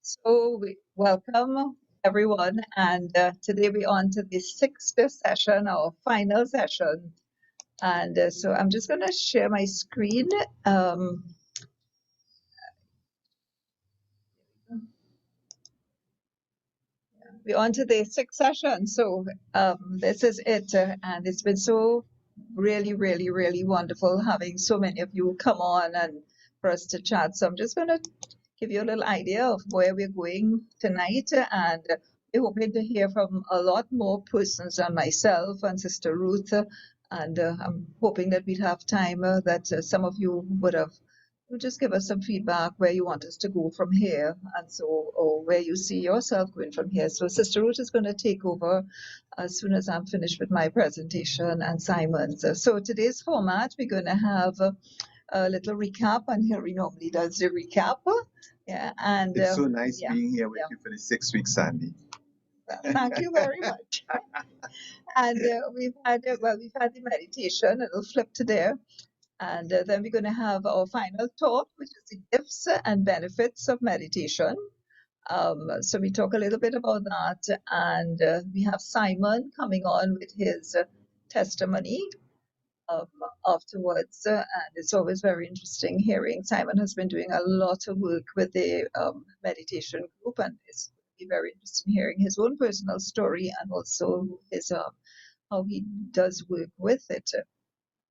So we welcome everyone, and today we're on to the sixth session, our final session. And so I'm just going to share my screen. We're on to the sixth session, so this is it, and it's been so really wonderful having so many of you come on and for us to chat. So I'm just going to give you a little idea of where we're going tonight, and we're hoping to hear from a lot more persons than myself and Sister Ruth, and I'm hoping that we'd have time that some of you would just give us some feedback where you want us to go from here, and so, or where you see yourself going from here. So Sister Ruth is going to take over as soon as I'm finished with my presentation, and Simon's. So today's format, we're going to have a little recap, and Harry normally does the recap. Yeah, and It's so nice yeah, being here with you for the 6 weeks, Sandy. well, thank you very much. And we've had the meditation. It'll flip to there, and then we're going to have our final talk, which is the gifts and benefits of meditation. So we talk a little bit about that, and we have Simon coming on with his testimony um, afterwards, and it's always very interesting hearing. Simon has been doing a lot of work with the meditation group, and it's be very interesting hearing his own personal story and also his how he does work with it.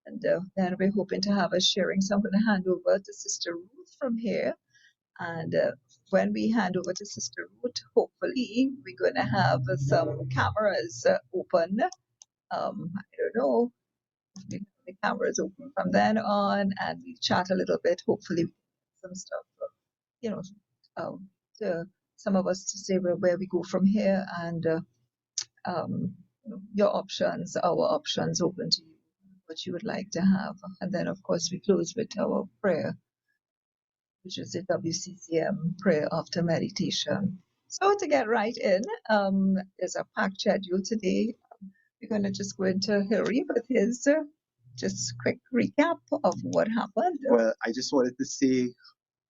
And then we're hoping to have us sharing. So I'm going to hand over to Sister Ruth from here. And when we hand over to Sister Ruth, hopefully we're going to have some cameras open. I don't know if we have the cameras open from then on, and we chat a little bit. Hopefully, some stuff, you know, to some of us to say where we go from here, and your options, our options open to you, what you would like to have. And then, of course, we close with our prayer, which is the WCCM prayer after meditation. So to get right in, there's a packed schedule today. We're going to just go into Harry with his just quick recap of what happened. Well, I just wanted to say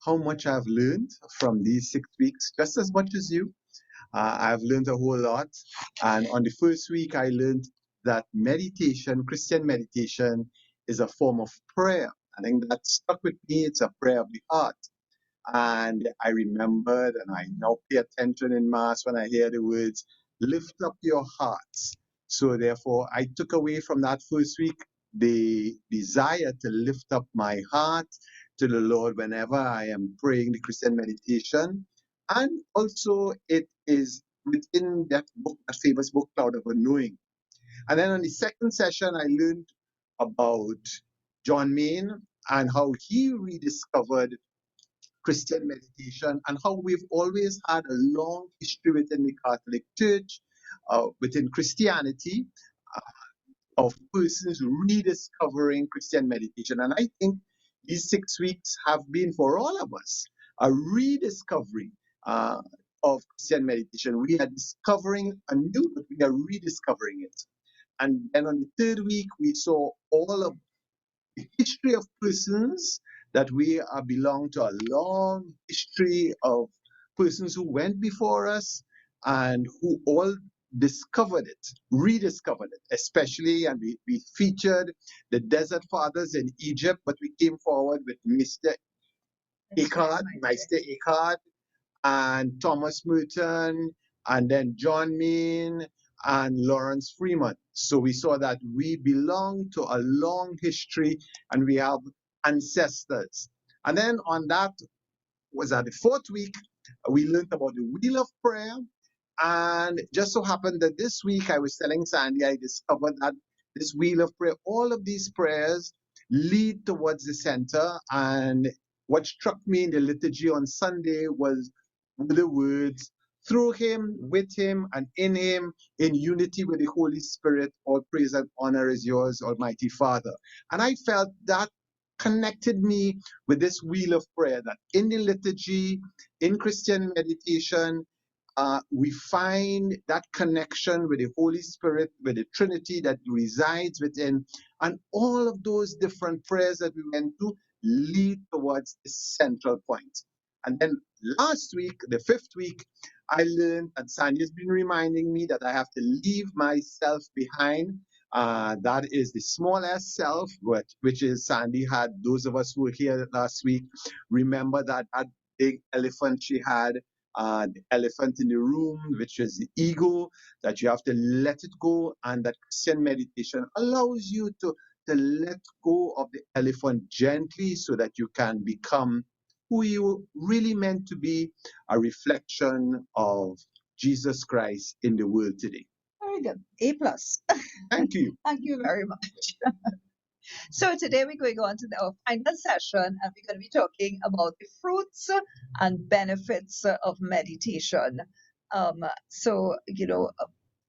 how much I've learned from these 6 weeks, just as much as you. I've learned a whole lot. And on the first week, I learned that meditation, Christian meditation, is a form of prayer. I think that stuck with me. It's a prayer of the heart. And I remembered, and I now pay attention in Mass when I hear the words, lift up your hearts. So therefore, I took away from that first week the desire to lift up my heart to the Lord whenever I am praying the Christian meditation. And also, it is within that book, that famous book, Cloud of Unknowing. And then on the second session, I learned about John Main and how he rediscovered Christian meditation and how we've always had a long history within the Catholic Church, within Christianity, of persons rediscovering Christian meditation. And I think these 6 weeks have been for all of us a rediscovery of Christian meditation. We are discovering anew, but we are rediscovering it. And then on the third week, we saw all of the history of persons that we belong to a long history of persons who went before us and who all discovered it, rediscovered it, especially, and we featured the Desert Fathers in Egypt, but we came forward with Meister Eckhart, and Thomas Merton, and then John Main, and Lawrence Freeman. So we saw that we belong to a long history and we have ancestors. And then on that, was at the fourth week, we learned about the wheel of prayer. And just so happened that this week I was telling Sandy, I discovered that this wheel of prayer, all of these prayers lead towards the center. And what struck me in the liturgy on Sunday was the words, through him, with him, and in him, in unity with the Holy Spirit, all praise and honor is yours, Almighty Father. And I felt that connected me with this wheel of prayer, that in the liturgy, in Christian meditation, we find that connection with the Holy Spirit, with the Trinity that resides within, and all of those different prayers that we went to lead towards the central point. And then last week, the 5th week, I learned, and Sandy's been reminding me that I have to leave myself behind. That is the smallest self, which is Sandy had. Those of us who were here last week remember that big elephant she had, the elephant in the room, which is the ego, that you have to let it go. And that Christian meditation allows you to let go of the elephant gently so that you can become who you really meant to be, a reflection of Jesus Christ in the world today. Very good. A plus. Thank you. Thank you very much. So today we're going on to our final session, and we're going to be talking about the fruits and benefits of meditation. So,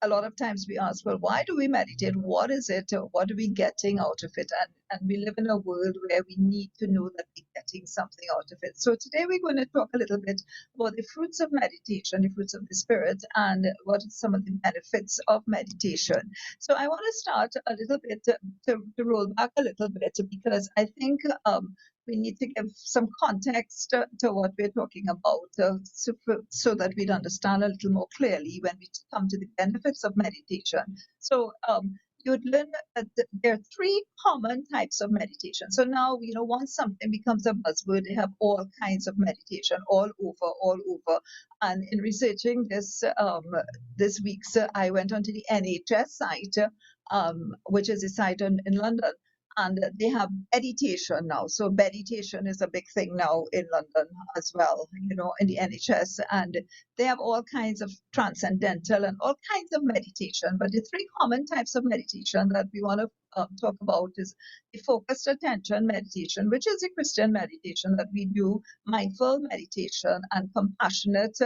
a lot of times we ask, well, why do we meditate? What is it? What are we getting out of it? And we live in a world where we need to know that we're getting something out of it. So today we're going to talk a little bit about the fruits of meditation, the fruits of the spirit, and what are some of the benefits of meditation. So I want to start a little bit to roll back a little bit, because I think we need to give some context to what we're talking about, so that we'd understand a little more clearly when we come to the benefits of meditation. So you'd learn that there are 3 common types of meditation. So now, once something becomes a buzzword, they have all kinds of meditation all over. And in researching this week's, I went onto the NHS site, which is a site in London. And they have meditation now. So meditation is a big thing now in London as well, in the NHS. And they have all kinds of transcendental and all kinds of meditation. But the 3 common types of meditation that we want to talk about is the focused attention meditation, which is a Christian meditation that we do, mindful meditation, and compassionate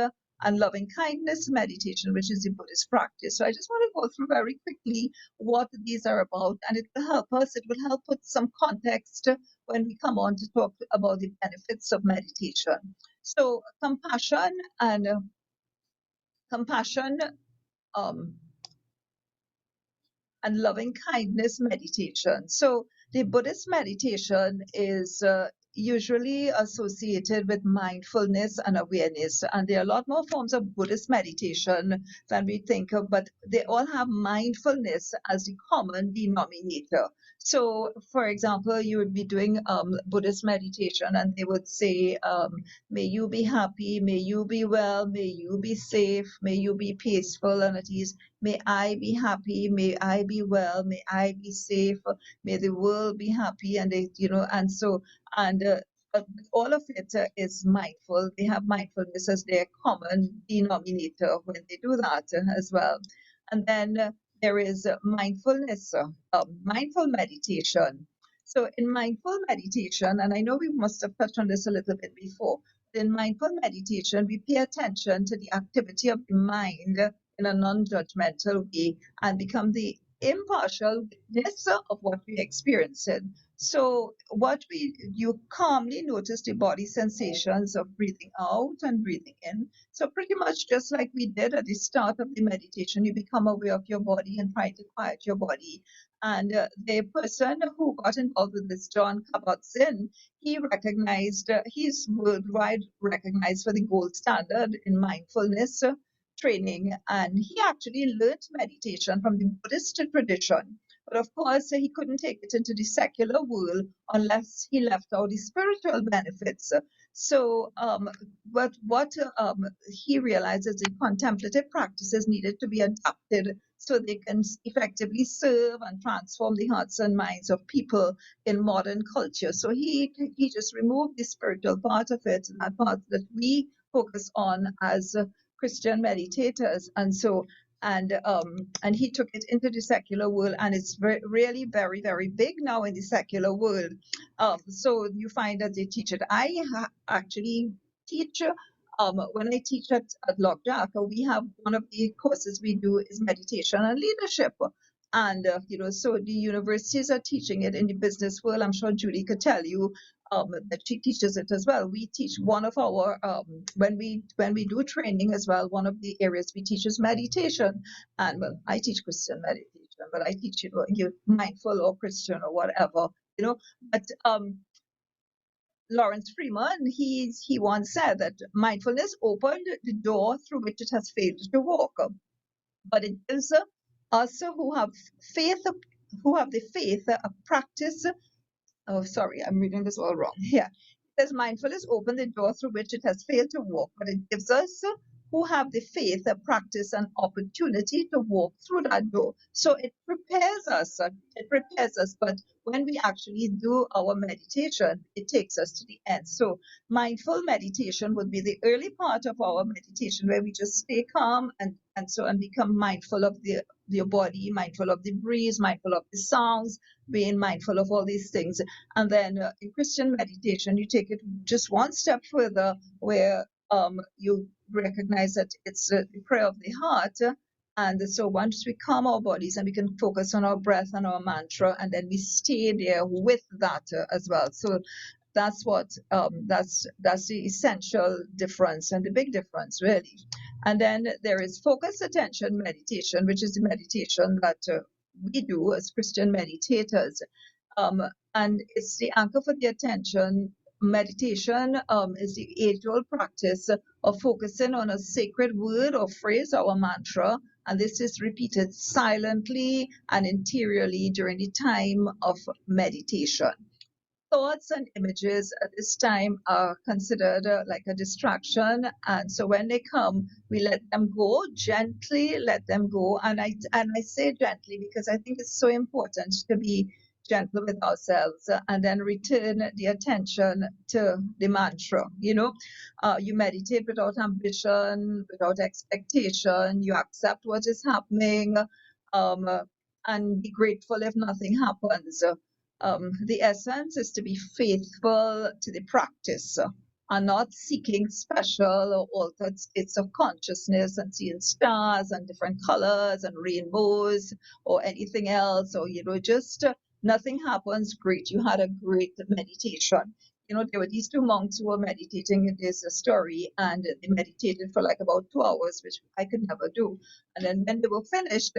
and loving kindness meditation, which is the Buddhist practice. So I just want to go through very quickly what these are about, and it will help us. It will help put some context when we come on to talk about the benefits of meditation. So compassion and loving kindness meditation. So the Buddhist meditation is usually associated with mindfulness and awareness. And there are a lot more forms of Buddhist meditation than we think of, but they all have mindfulness as the common denominator. So, for example, you would be doing Buddhist meditation, and they would say, may you be happy, may you be well, may you be safe, may you be peaceful and at ease. May I be happy, may I be well, may I be safe, may the world be happy, and all of it is mindful. They have mindfulness as their common denominator when they do that as well. And then there is mindfulness, mindful meditation. So in mindful meditation, and I know we must have touched on this a little bit before, in mindful meditation, we pay attention to the activity of the mind in a non-judgmental way and become the impartial witness of what we're experiencing. So you calmly notice the body sensations of breathing out and breathing in. So pretty much just like we did at the start of the meditation, you become aware of your body and try to quiet your body. And the person who got involved with this, Jon Kabat-Zinn, he recognized, he's worldwide recognized for the gold standard in mindfulness training, and he actually learned meditation from the Buddhist tradition. But of course, he couldn't take it into the secular world unless he left out the spiritual benefits. So, but what he realized is the contemplative practices needed to be adapted so they can effectively serve and transform the hearts and minds of people in modern culture. So he just removed the spiritual part of it, that part that we focus on as Christian meditators, and he took it into the secular world, and it's really very, very big now in the secular world. So you find that they teach it. I actually teach. When I teach at Lockjack, we have one of the courses we do is meditation and leadership. And so the universities are teaching it in the business world. I'm sure Julie could tell you that she teaches it as well. We teach one of our when we do training as well. One of the areas we teach is meditation, and well, I teach Christian meditation, but I teach you mindful or Christian or whatever, But Lawrence Freeman, he once said that mindfulness opened the door through which it has failed to walk. But it gives us who have faith, who have the faith, a practice. Oh, sorry, I'm reading this all wrong. Yeah. It says mindfulness opened the door through which it has failed to walk, but it gives us who have the faith, a practice, an opportunity to walk through that door. So it prepares us. It prepares us. But when we actually do our meditation, it takes us to the end. So mindful meditation would be the early part of our meditation where we just stay calm and become mindful of your body, mindful of the breeze, mindful of the sounds, being mindful of all these things. And then in Christian meditation, you take it just one step further where you recognize that it's the prayer of the heart. And so once we calm our bodies and we can focus on our breath and our mantra, and then we stay there with that as well. So that's what that's the essential difference and the big difference, really. And then there is focused attention meditation, which is the meditation that we do as Christian meditators. And it's the anchor for the attention. Meditation is the age-old practice of focusing on a sacred word or phrase or mantra, and this is repeated silently and interiorly during the time of meditation. Thoughts and images at this time are considered like a distraction, and so when they come, we let them go gently, let them go. And I say gently because I think it's so important to be gentle with ourselves, and then return the attention to the mantra. You meditate without ambition, without expectation. You accept what is happening, and be grateful if nothing happens. The essence is to be faithful to the practice and not seeking special or altered states of consciousness and seeing stars and different colors and rainbows or anything else, or just nothing happens. Great, you had a great meditation. There were these two monks who were meditating. There's a story, and they meditated for like about 2 hours, which I could never do. And then when they were finished,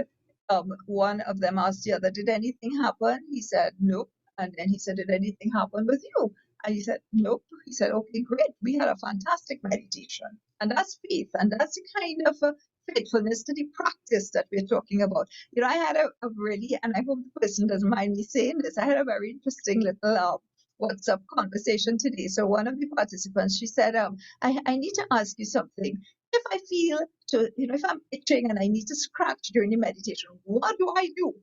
one of them asked the other, did anything happen? He said, nope. And then he said, did anything happen with you? And he said, nope. He said, okay, great. We had a fantastic meditation. And that's faith. And that's the kind of faithfulness to the practice that we're talking about. I had a really, and I hope the person doesn't mind me saying this, I had a very interesting little WhatsApp conversation today. So one of the participants, she said, I need to ask you something. If I feel if I'm itching and I need to scratch during the meditation, what do I do?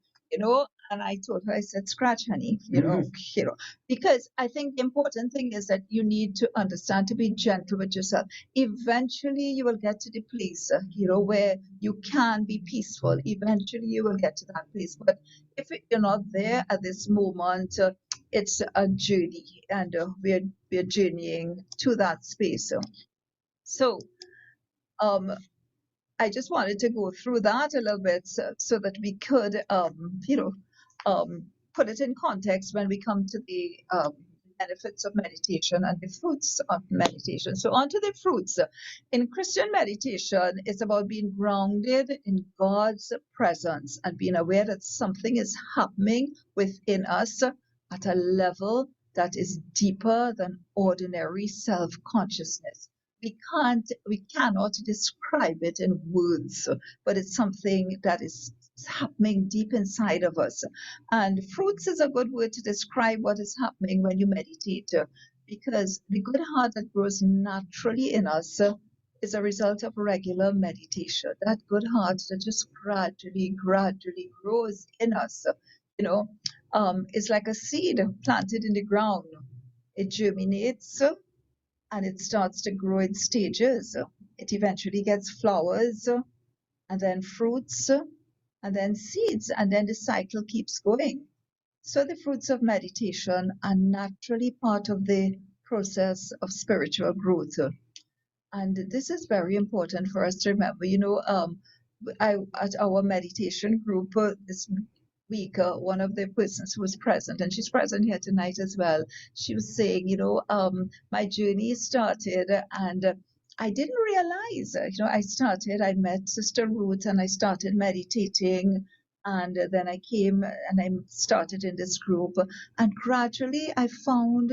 And I told her, I said, scratch, honey, because I think the important thing is that you need to understand to be gentle with yourself. Eventually you will get to the place, where you can be peaceful. Eventually you will get to that place. But if you're not there at this moment, it's a journey, and we're journeying to that space. So I just wanted to go through that a little bit so that we could, put it in context when we come to the benefits of meditation and the fruits of meditation. So on to the fruits. In Christian meditation, it's about being grounded in God's presence and being aware that something is happening within us at a level that is deeper than ordinary self-consciousness. We cannot describe it in words, but it's something that is happening deep inside of us. And fruits is a good word to describe what is happening when you meditate, because the good heart that grows naturally in us is a result of regular meditation. That good heart that just gradually grows in us, is like a seed planted in the ground. It germinates and it starts to grow in stages. It eventually gets flowers, and then fruits, and then seeds, and then the cycle keeps going. So the fruits of meditation are naturally part of the process of spiritual growth. And this is very important for us to remember. At our meditation group this week, one of the persons who was present, and she's present here tonight as well, she was saying, my journey started, and I didn't realize, I met Sister Ruth and I started meditating, and then I came and I started in this group, and gradually I found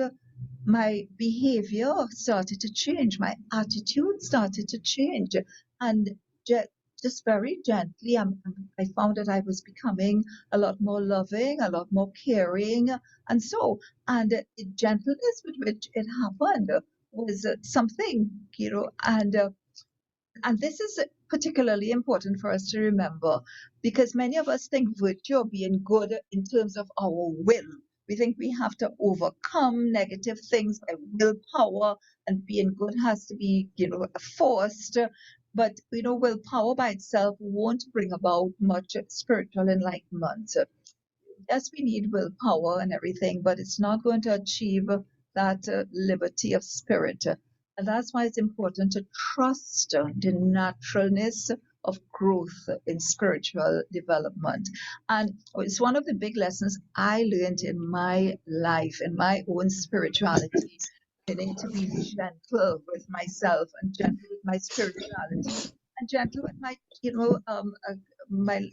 my behavior started to change, my attitude started to change, and just very gently, I found that I was becoming a lot more loving, a lot more caring, and so, and the gentleness with which it happened was something, and this is particularly important for us to remember because many of us think virtue of being good in terms of our will. We think we have to overcome negative things by willpower, and being good has to be, forced. But willpower by itself won't bring about much spiritual enlightenment. Yes, we need willpower and everything, but it's not going to achieve that liberty of spirit. And that's why it's important to trust the naturalness of growth in spiritual development. And it's one of the big lessons I learned in my life, in my own spirituality, learning to be gentle with myself and gentle with my spirituality and gentle with my, my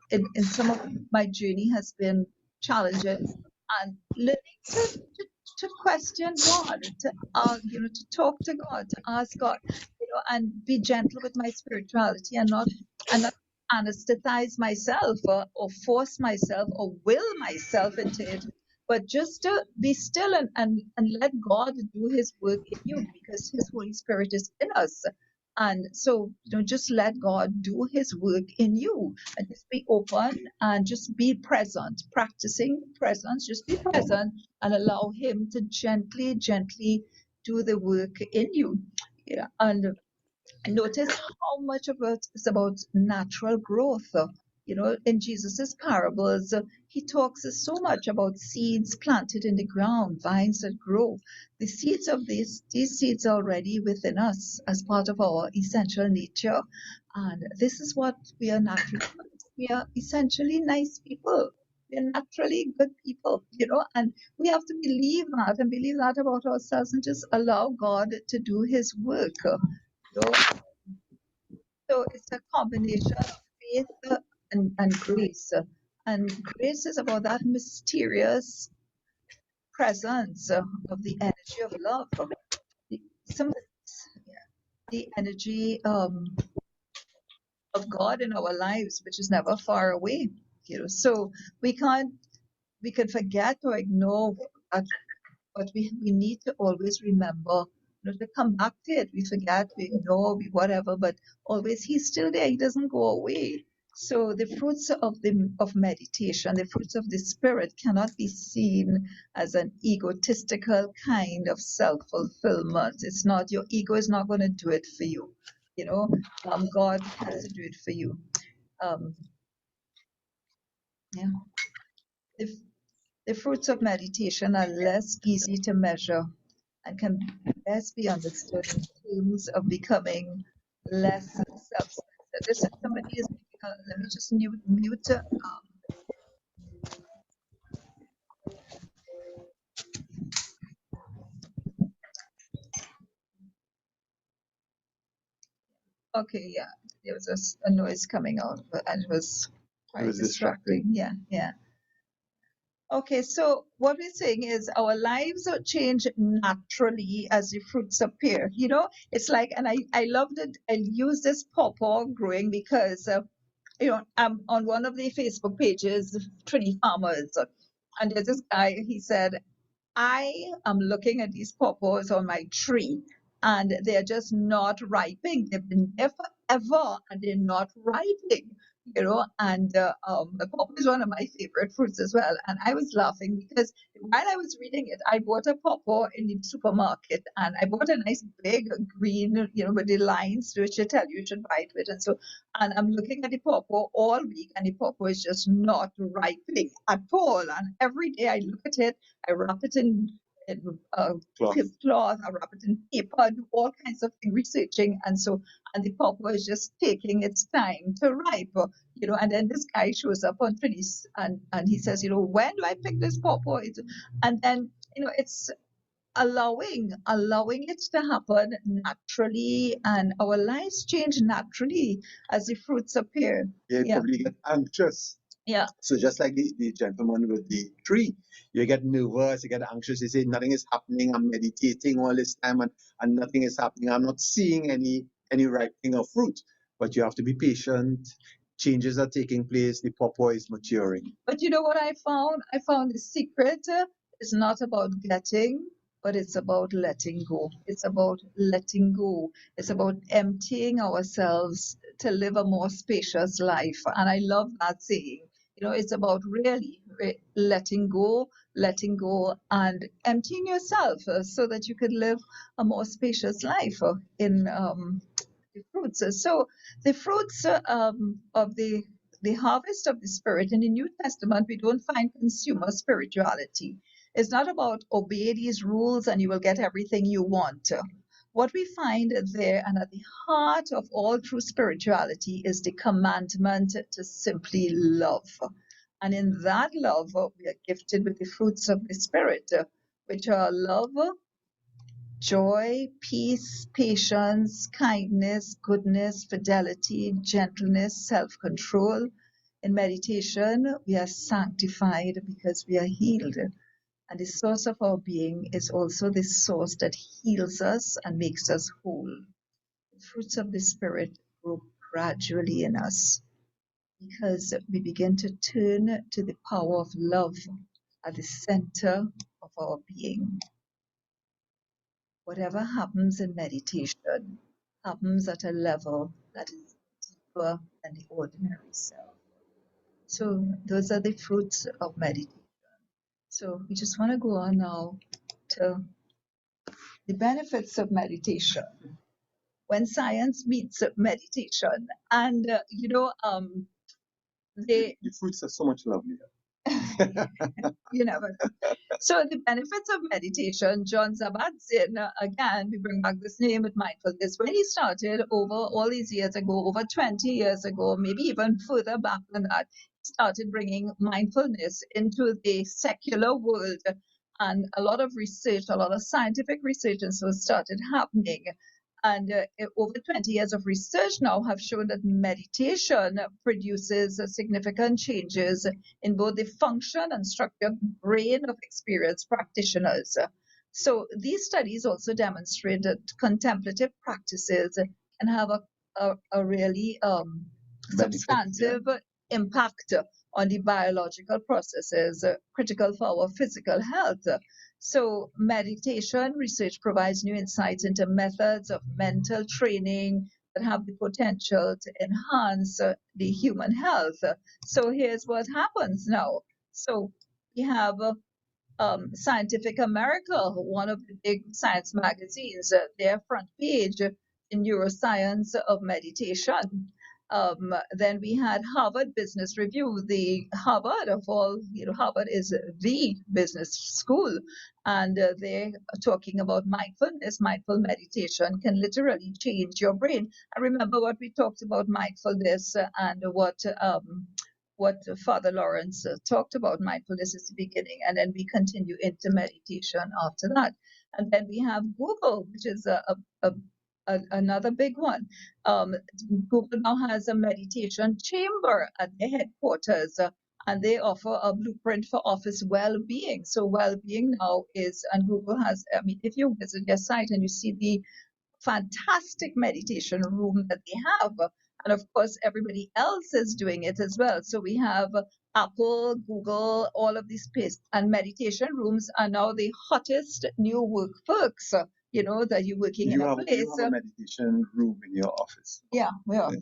in some of my journey has been challenging, and learning to question God, to talk to God, to ask God, and be gentle with my spirituality and not anesthetize myself or force myself or will myself into it, but just to be still and let God do his work in you because his Holy Spirit is in us. And so, just let God do his work in you and just be open and just be present, practicing presence, just be present and allow him to gently, gently do the work in you. Yeah. And notice how much of it is about natural growth. In Jesus's parables, he talks so much about seeds planted in the ground, vines that grow. The seeds of these seeds are already within us as part of our essential nature. And this is what we are naturally. We are essentially nice people. We are naturally good people, and we have to believe that and believe that about ourselves and just allow God to do his work. So it's a combination of faith and grace. And grace is about that mysterious presence of the energy of love, some the energy of God in our lives, which is never far away. So we can forget or ignore that, but we need to always remember, to come back to it. We forget, we ignore, we whatever, but always he's still there. He doesn't go away. So the fruits of meditation, the fruits of the spirit cannot be seen as an egotistical kind of self-fulfillment. It's not, your ego is not going to do it for you. God has to do it for you. Yeah. The fruits of meditation are less easy to measure and can best be understood in terms of becoming less self-centered. This is somebody is let me just mute. Okay, yeah, there was a noise coming out, and it was quite distracting. Yeah. Okay, so what we're saying is our lives are changed naturally as the fruits appear. It's like, and I loved it. I use this pawpaw growing because, I'm on one of the Facebook pages, Trini Farmers, and there's this guy, he said, I am looking at these pawpaws on my tree and they're just not ripening. They've been there forever and they're not ripening, and the pawpaw is one of my favorite fruits as well. And I was laughing because while I was reading it, I bought a pawpaw in the supermarket and I bought a nice big green, with the lines which they tell you should buy it with. And I'm looking at the pawpaw all week and the pawpaw is just not ripening at all. And every day I look at it, I wrap it in cloth, I wrap it in paper, I do all kinds of things, researching, and the pawpaw is just taking its time to ripe, and then this guy shows up on Twitter and he says, when do I pick this pawpaw? And then, it's allowing it to happen naturally, and our lives change naturally as the fruits appear. Yeah, probably get anxious Yeah. So just like the gentleman with the tree, you get nervous, you get anxious, you say nothing is happening, I'm meditating all this time and nothing is happening. I'm not seeing any ripening of fruit. But you have to be patient. Changes are taking place, the pawpaw is maturing. But you know what I found? I found the secret is not about getting, but it's about letting go. It's about letting go. It's about emptying ourselves to live a more spacious life. And I love that saying. You know, it's about really letting go, and emptying yourself so that you could live a more spacious life in the fruits. So the fruits of the harvest of the Spirit. In the New Testament, we don't find consumer spirituality. It's not about obey these rules and you will get everything you want. What we find there and at the heart of all true spirituality is the commandment to simply love. And in that love, we are gifted with the fruits of the Spirit, which are love, joy, peace, patience, kindness, goodness, fidelity, gentleness, self control. In meditation, we are sanctified because we are healed. And the source of our being is also the source that heals us and makes us whole. The fruits of the Spirit grow gradually in us because we begin to turn to the power of love at the center of our being. Whatever happens in meditation happens at a level that is deeper than the ordinary self. So those are the fruits of meditation. So we just want to go on now to the benefits of meditation. When science meets meditation, and The fruits are so much lovelier. you never know. So the benefits of meditation, John Kabat-Zinn, again, we bring back this name with mindfulness. When he started over all these years ago, over 20 years ago, maybe even further back than that, he started bringing mindfulness into the secular world. And a lot of research, a lot of scientific research and so started happening. And over 20 years of research now have shown that meditation produces significant changes in both the function and structure of the brain of experienced practitioners. So these studies also demonstrate that contemplative practices can have a really substantive impact on the biological processes critical for our physical health. So meditation research provides new insights into methods of mental training that have the potential to enhance the human health. So here's what happens now. So we have Scientific America, one of the big science magazines, their front page in neuroscience of meditation. Then we had Harvard Business Review. The Harvard of all, Harvard is the business school, and they're talking about mindfulness. Mindful meditation can literally change your brain. I remember what we talked about mindfulness and what Father Lawrence talked about mindfulness is the beginning, and then we continue into meditation after that. And then we have Google, which is another big one. Google now has a meditation chamber at their headquarters, and they offer a blueprint for office well-being. So well-being now is, and Google has, I mean, if you visit their site and you see the fantastic meditation room that they have, and of course everybody else is doing it as well. So we have Apple, Google, all of these space and meditation rooms are now the hottest new work perks. That you're working in a place. You have a meditation room in your office. Yeah, well,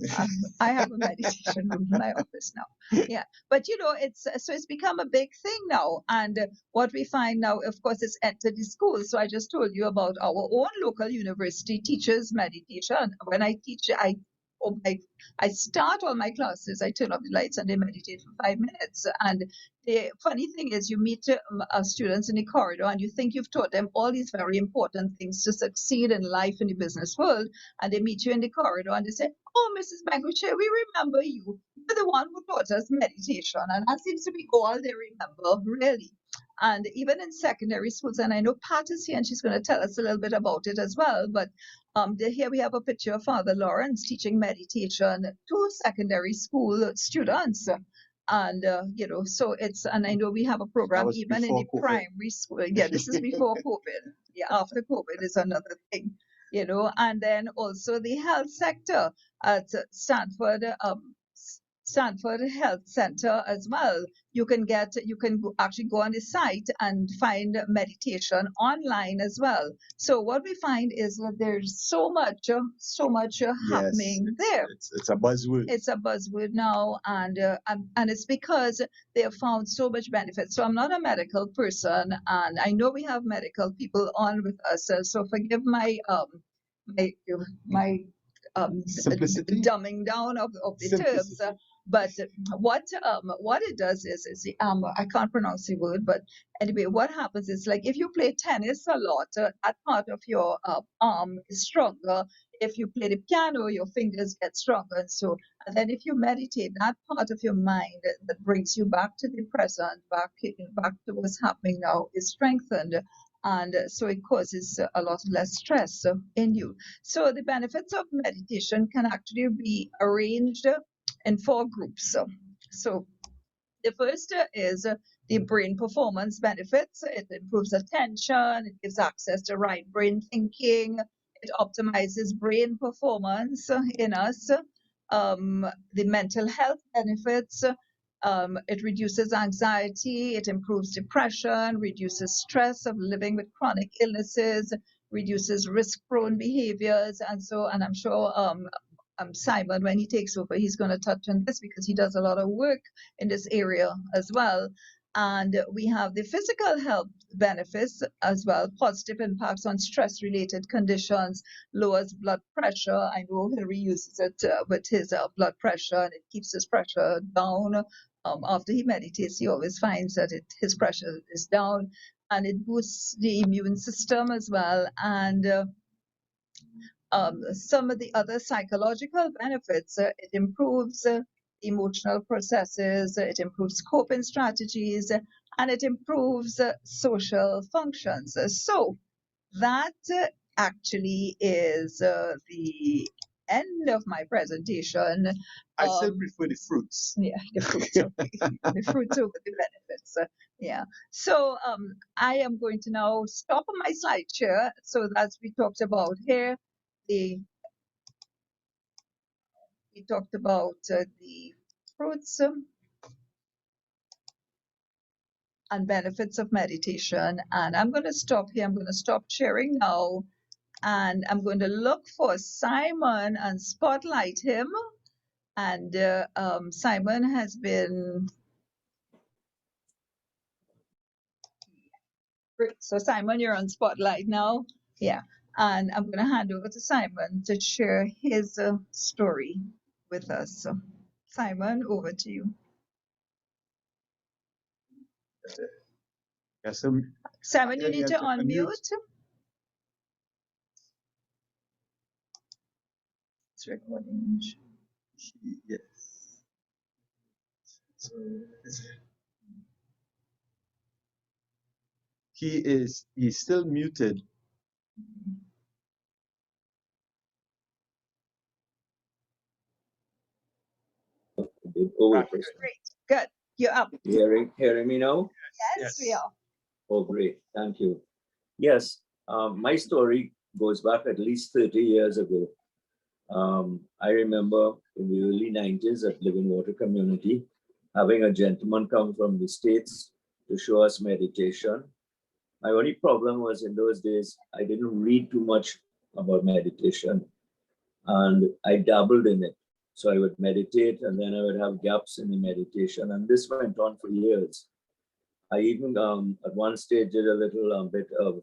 I have a meditation room in my office now. Yeah, but it's become a big thing now. And what we find now, of course, is entered the schools. So I just told you about our own local university teaches meditation. When I teach, I start all my classes, I turn off the lights and they meditate for 5 minutes. And the funny thing is you meet students in the corridor and you think you've taught them all these very important things to succeed in life in the business world. And they meet you in the corridor and they say, "Oh, Mrs. Banguche, we remember you. You're the one who taught us meditation." And that seems to be all they remember, really. And even in secondary schools, and I know Pat is here and she's going to tell us a little bit about it as well, but here we have a picture of Father Lawrence teaching meditation to secondary school students. And you know, so it's, and I know we have a program was even in the before COVID. primary school. Yeah, this is before COVID. Yeah, after COVID is another thing, you know. And then also the health sector at Stanford Health Center as well. You can actually go on the site and find meditation online as well. So what we find is that there's so much happening there. It's a buzzword. It's a buzzword now, and it's because they have found so much benefit. So I'm not a medical person, and I know we have medical people on with us, so forgive my my Simplicity? dumbing down of the terms. Simplicity. But what it does is I can't pronounce the word, but anyway, what happens is, like, if you play tennis a lot, that part of your arm is stronger. If you play the piano, your fingers get stronger. And then if you meditate, that part of your mind that brings you back to the present, back to what's happening now, is strengthened. And so it causes a lot less stress in you. So the benefits of meditation can actually be arranged in 4 groups. So the first is the brain performance benefits. It improves attention, it gives access to right brain thinking, it optimizes brain performance in us. The mental health benefits, it reduces anxiety, it improves depression, reduces stress of living with chronic illnesses, reduces risk-prone behaviors, and I'm sure Simon, when he takes over, he's going to touch on this because he does a lot of work in this area as well. And we have the physical health benefits as well, positive impacts on stress-related conditions, lowers blood pressure. I know Hilary uses it with his blood pressure, and it keeps his pressure down. After he meditates, he always finds that his pressure is down, and it boosts the immune system as well. And some of the other psychological benefits, it improves emotional processes, it improves coping strategies, and it improves social functions. So that actually is the end of my presentation. I still prefer the fruits. Yeah, the fruits, the fruits over the benefits. Yeah. So I am going to now stop on my slide share. So as we talked about here, we talked about the fruits and benefits of meditation. And I'm going to stop here. I'm going to stop sharing now. And I'm going to look for Simon and spotlight him. And Simon has been... Great. So Simon, you're on spotlight now. Yeah. And I'm going to hand over to Simon to share his story with us. So, Simon, over to you. Yes, Simon, you need to unmute. It's recording. Yes. He's still muted. Great. Good. You're up. Hearing me now? Yes, we are. Oh, great. Thank you. Yes, my story goes back at least 30 years ago. I remember in the early 90s at Living Water Community, having a gentleman come from the States to show us meditation. My only problem was in those days, I didn't read too much about meditation, and I dabbled in it. So I would meditate, and then I would have gaps in the meditation, and this went on for years. I even at one stage did a little bit of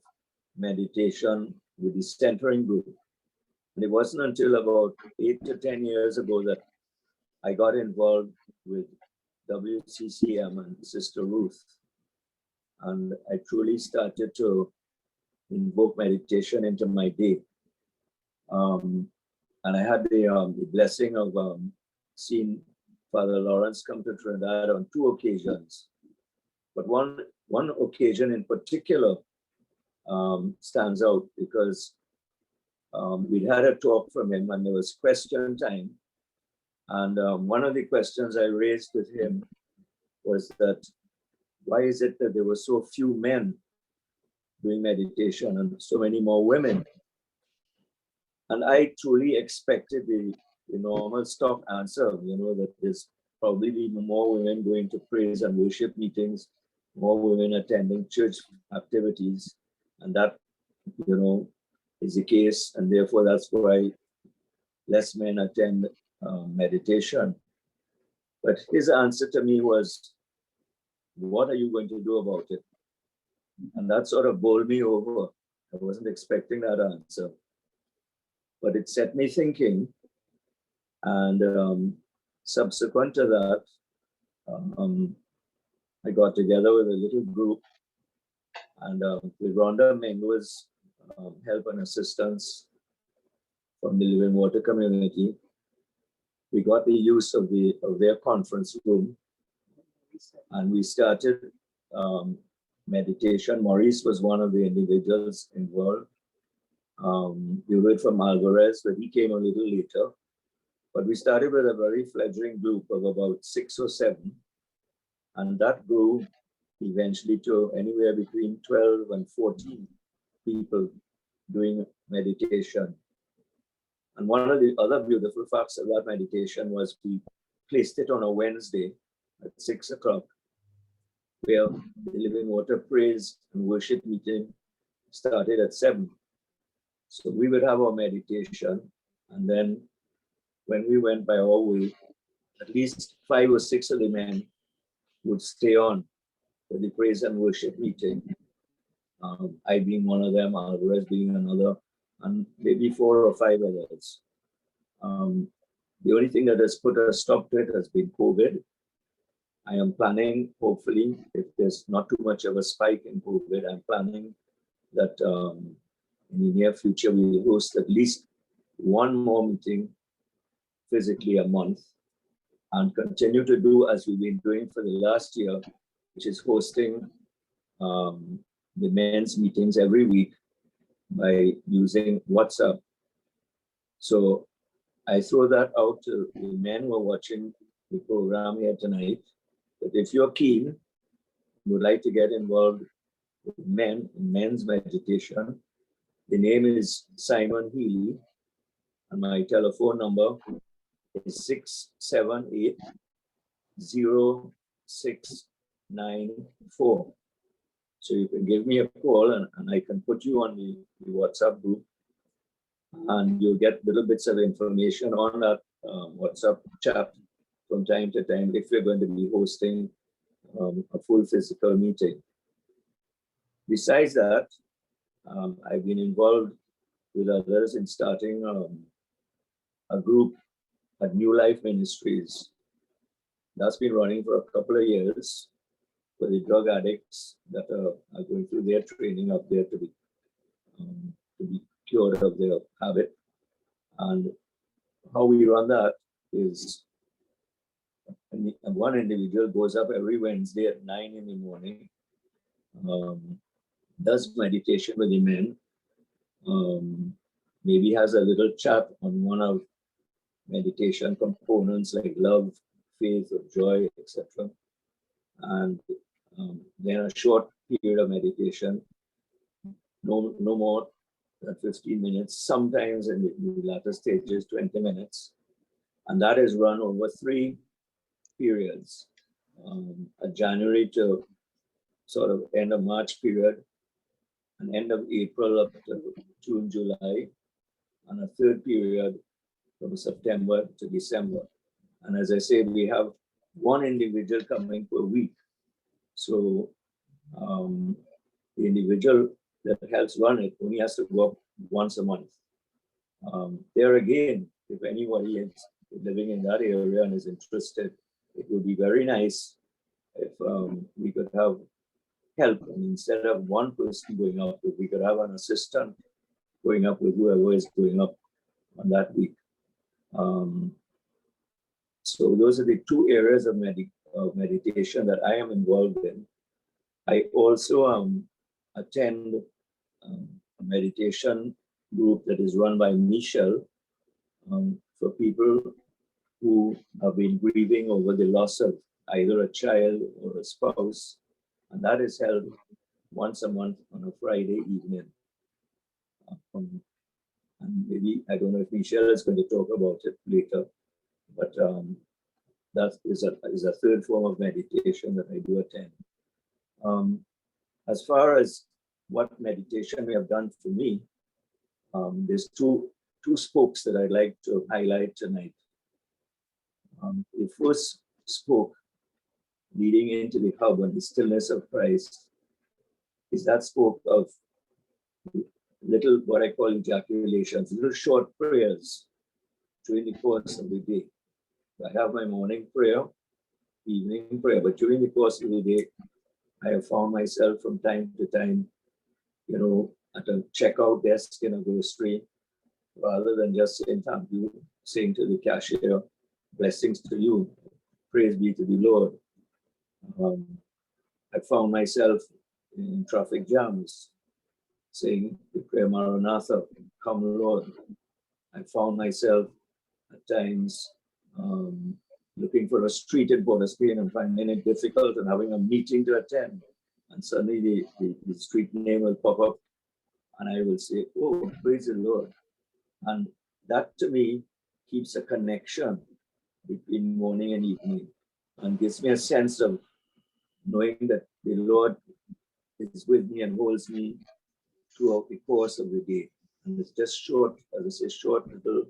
meditation with the centering group. And it wasn't until about 8 to 10 years ago that I got involved with WCCM and Sister Ruth. And I truly started to invoke meditation into my day. And I had the blessing of seeing Father Lawrence come to Trinidad on 2 occasions. But one occasion in particular stands out because we'd had a talk from him and there was question time. And one of the questions I raised with him was that why is it that there were so few men doing meditation and so many more women? And I truly expected the normal stock answer, that there's probably even more women going to praise and worship meetings, more women attending church activities, and that, is the case, and therefore that's why less men attend meditation. But his answer to me was, what are you going to do about it? And that sort of bowled me over. I wasn't expecting that answer. But it set me thinking. And subsequent to that, I got together with a little group, and with Rhonda Mengo's help and assistance from the Living Water community, we got the use of their conference room, and we started meditation. Maurice was one of the individuals involved. You heard from Alvarez, but he came a little later. But we started with a very fledgling group of about 6 or 7, and that grew eventually to anywhere between 12 and 14 people doing meditation. And one of the other beautiful facts of that meditation was we placed it on a Wednesday at 6 o'clock, where the Living Water praise and worship meeting started at 7. So we would have our meditation, and then when we went by our way, at least 5 or 6 of the men would stay on for the praise and worship meeting. I being one of them, Alvarez being another, and maybe 4 or 5 others. The only thing that has put a stop to it has been COVID. I am planning, hopefully, if there's not too much of a spike in COVID, I'm planning that in the near future we will host at least one more meeting physically a month, and continue to do as we've been doing for the last year, which is hosting the men's meetings every week by using WhatsApp. So I throw that out to the men who are watching the program here tonight, that if you're keen, would like to get involved with men in men's meditation, the name is Simon Healy, and my telephone number is 678-0694. So you can give me a call, and I can put you on the WhatsApp group, and you'll get little bits of information on that WhatsApp chat from time to time if we're going to be hosting a full physical meeting. Besides that, I've been involved with others in starting a group at New Life Ministries. That's been running for a couple of years for the drug addicts that are going through their training up there to be cured of their habit. And how we run that is one individual goes up every Wednesday at 9 in the morning, does meditation with the men, maybe has a little chat on one of meditation components like love, faith, or joy, etc. And then a short period of meditation, no more than 15 minutes, sometimes in the latter stages, 20 minutes. And that is run over 3 periods, a January to sort of end of March period, an end of April up to June, July, and a 3rd period from September to December. And as I said, we have one individual coming per week. So the individual that helps run it only has to go up once a month. There again, if anybody is living in that area and is interested, it would be very nice if we could have help. And instead of one person going up, if we could have an assistant going up with whoever is going up on that week. So those are the 2 areas of meditation that I am involved in. I also attend a meditation group that is run by Michelle for people who have been grieving over the loss of either a child or a spouse, and that is held once a month on a Friday evening. And maybe, I don't know if Michelle is going to talk about it later, but that is a third form of meditation that I do attend. As far as what meditation may have done for me, there's two spokes that I'd like to highlight tonight. The first spoke leading into the hub and the stillness of Christ is that spoke of little, what I call ejaculations, little short prayers during the course of the day. I have my morning prayer, evening prayer, but during the course of the day, I have found myself from time to time, at a checkout desk in a grocery, rather than just saying thank you, saying to the cashier, blessings to you, praise be to the Lord. I found myself in traffic jams, saying the prayer Maranatha, come Lord. I found myself at times looking for a street in Port of Spain and finding it difficult and having a meeting to attend. And suddenly the street name will pop up and I will say, oh, praise the Lord. And that to me keeps a connection between morning and evening and gives me a sense of knowing that the Lord is with me and holds me throughout the course of the day. And it's just short, as I say, short little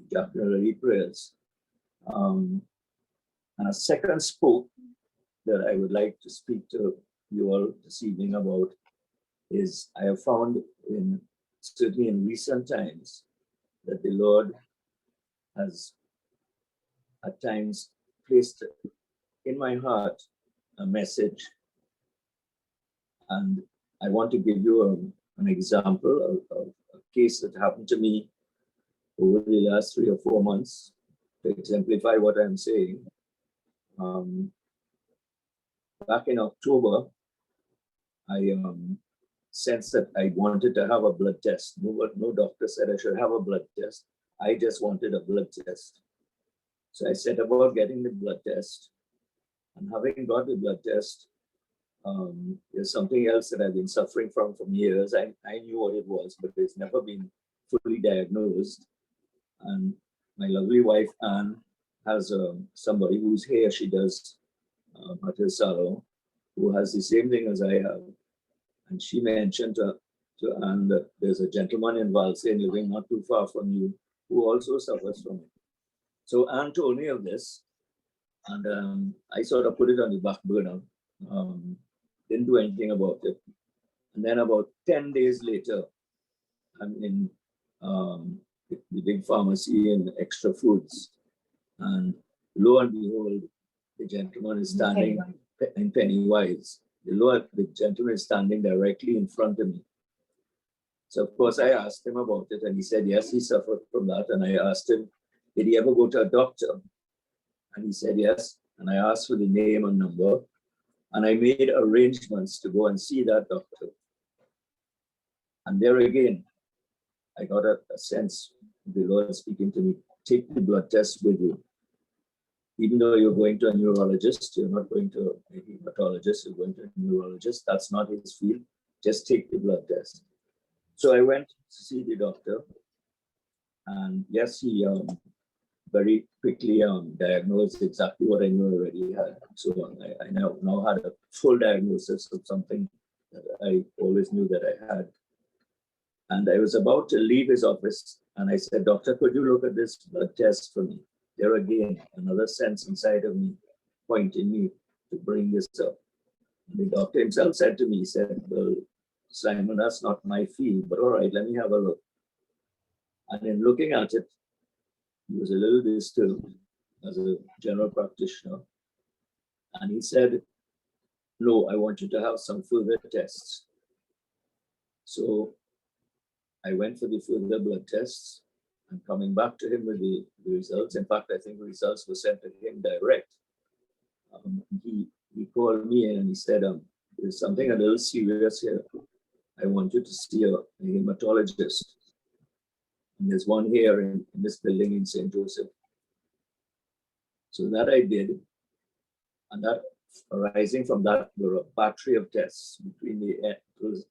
ejaculatory prayers. And a second spoke that I would like to speak to you all this evening about is I have found certainly in recent times that the Lord has at times placed in my heart a message. And I want to give you an example of a case that happened to me over the last 3 or 4 months to exemplify what I'm saying. Back in October, I sensed that I wanted to have a blood test. No doctor said I should have a blood test. I just wanted a blood test. So I set about getting the blood test. And having got the blood test, there's something else that I've been suffering from years. I knew what it was, but it's never been fully diagnosed. And my lovely wife, Anne, has somebody whose hair she does at her salon, who has the same thing as I have. And she mentioned to Anne that there's a gentleman in Valsayn living not too far from you who also suffers from it. So Anne told me of this, and I sort of put it on the back burner. Didn't do anything about it. And then about 10 days later, I'm in the big pharmacy in Extra Foods. And lo and behold, the gentleman is standing in Pennywise. The gentleman is standing directly in front of me. So of course I asked him about it and he said, yes, he suffered from that. And I asked him, did he ever go to a doctor? And he said, yes. And I asked for the name and number. And I made arrangements to go and see that doctor. And there again, I got a sense of the Lord speaking to me, take the blood test with you. Even though you're going to a neurologist, you're not going to a hematologist, you're going to a neurologist. That's not his field. Just take the blood test. So I went to see the doctor. And yes, he very quickly diagnosed exactly what I knew I already had. So I now had a full diagnosis of something that I always knew that I had. And I was about to leave his office and I said, doctor, could you look at this blood test for me? There again, another sense inside of me pointing me to bring this up. And the doctor himself said to me, he said, well, Simon, that's not my field, but all right, let me have a look. And in looking at it, he was a little disturbed as a general practitioner. And he said, no, I want you to have some further tests. So I went for the further blood tests and coming back to him with the results. In fact, I think the results were sent to him direct. He called me in and he said, there's something a little serious here. I want you to see a hematologist. And there's one here in this building in St. Joseph. So that I did. And that arising from that were a battery of tests between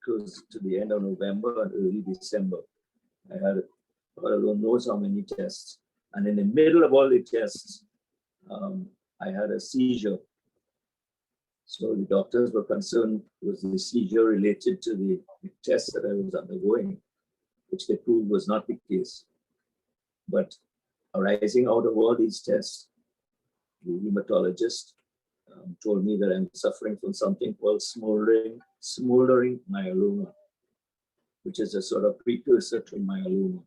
close to the end of November and early December. I had, God alone knows how many tests. And in the middle of all the tests, I had a seizure. So the doctors were concerned, was the seizure related to the test that I was undergoing, which they proved was not the case. But arising out of all these tests, the hematologist told me that I'm suffering from something called smoldering myeloma, which is a sort of precursor to myeloma.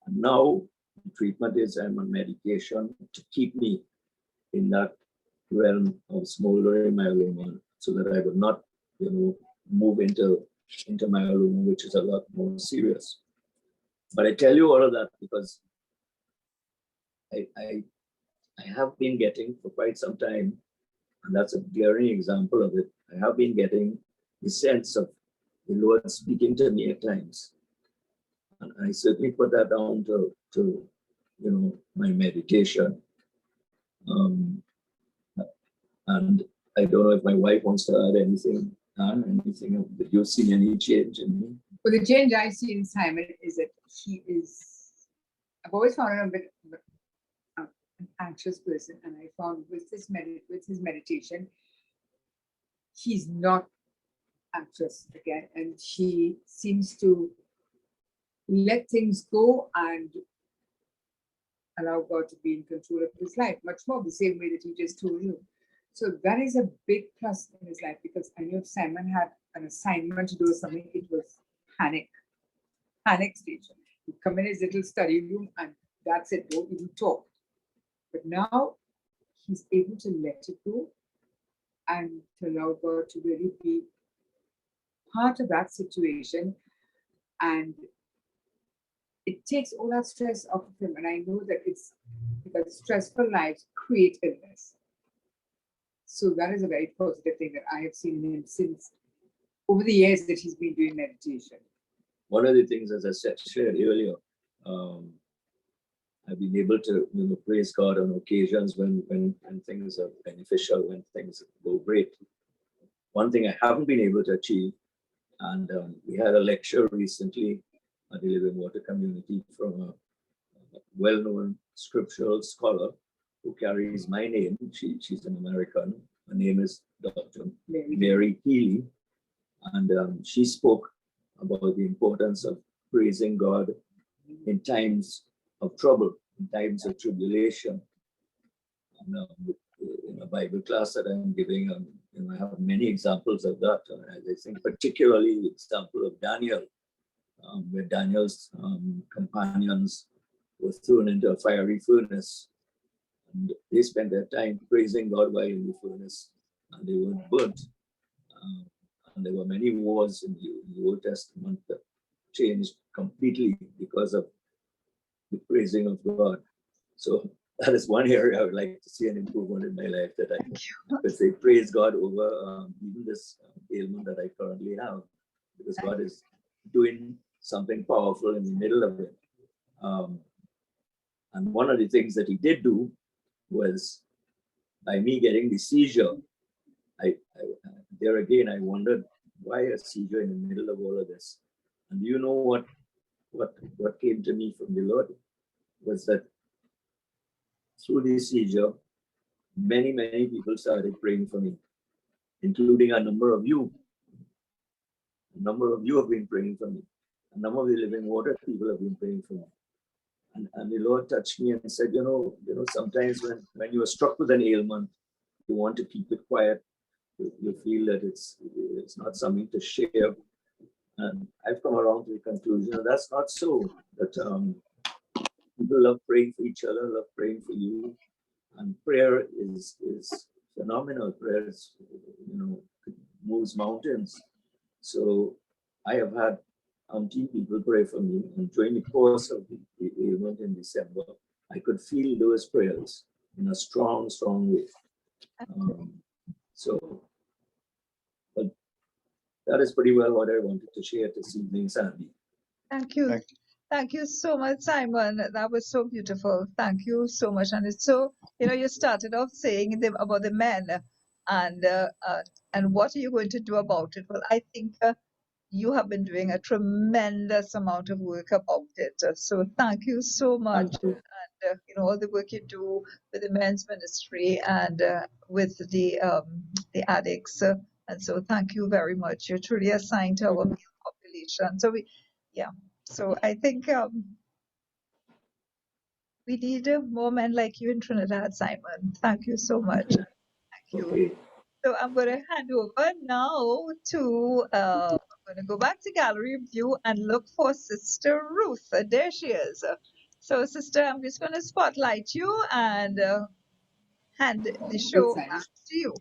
And now the treatment is I'm on medication to keep me in that realm of smoldering myeloma, so that I would not, move into myeloma, which is a lot more serious. But I tell you all of that because I have been getting for quite some time, and that's a glaring example of it. I have been getting the sense of the Lord speaking to me at times. And I certainly put that down to my meditation. And I don't know if my wife wants to add anything. Did you see any change in me? Well, the change I see in Simon is that I've always found him a bit an anxious person, and I found with his meditation, he's not anxious again, and he seems to let things go and allow God to be in control of his life, much more the same way that he just told you. So that is a big plus in his life, because I know if Simon had an assignment to do something, it was panic stage. He'd come in his little study room and that's it, don't even talk. But now he's able to let it go and to allow God to really be part of that situation. And it takes all that stress off of him. And I know that it's because stressful lives create illness. So that is a very positive thing that I have seen in him since over the years that he's been doing meditation. One of the things, as I shared earlier, I've been able to praise God on occasions when things are beneficial, when things go great. One thing I haven't been able to achieve, and we had a lecture recently at the Living Water community from a well-known scriptural scholar who carries my name. She's an American. Her name is Dr. Mary Healy. And she spoke about the importance of praising God in times of trouble, in times of tribulation. And in a Bible class that I'm giving, I have many examples of that. I think particularly the example of Daniel, where Daniel's companions were thrown into a fiery furnace. And they spent their time praising God while in the furnace, and they weren't burnt. And there were many wars in the Old Testament that changed completely because of the praising of God. So that is one area I would like to see an improvement in my life, that I could say praise God over even this ailment that I currently have, because God is doing something powerful in the middle of it. And one of the things that he did do was, by me getting the seizure, there again, I wondered, why a seizure in the middle of all of this? And do you know what came to me from the Lord? Was that through this seizure, many people started praying for me, including a number of you. A number of you have been praying for me. A number of the Living Water people have been praying for me. And the Lord touched me and said, sometimes when you are struck with an ailment, you want to keep it quiet. You feel that it's not something to share. And I've come around to the conclusion that that's not so. That people love praying for each other, love praying for you. And prayer is phenomenal. Prayer is, moves mountains. So I have had people pray for me. And during the course of the ailment in December, I could feel those prayers in a strong way. But that is pretty well what I wanted to share this evening, Sandy. Thank you. Thank you so much, Simon. That was so beautiful. Thank you so much. And it's so, you started off saying about the men and what are you going to do about it? Well, I think you have been doing a tremendous amount of work about it. So thank you so much. Thank you. And, all the work you do with the men's ministry and with the addicts. And so thank you very much. You're truly a sign to our male population. So So I think we need more men like you in Trinidad, Simon. Thank you so much. Thank you. Okay. So I'm going to hand over now to, I'm going to go back to gallery view and look for Sister Ruth. There she is. So Sister, I'm just going to spotlight you and hand the show Simon. back to you.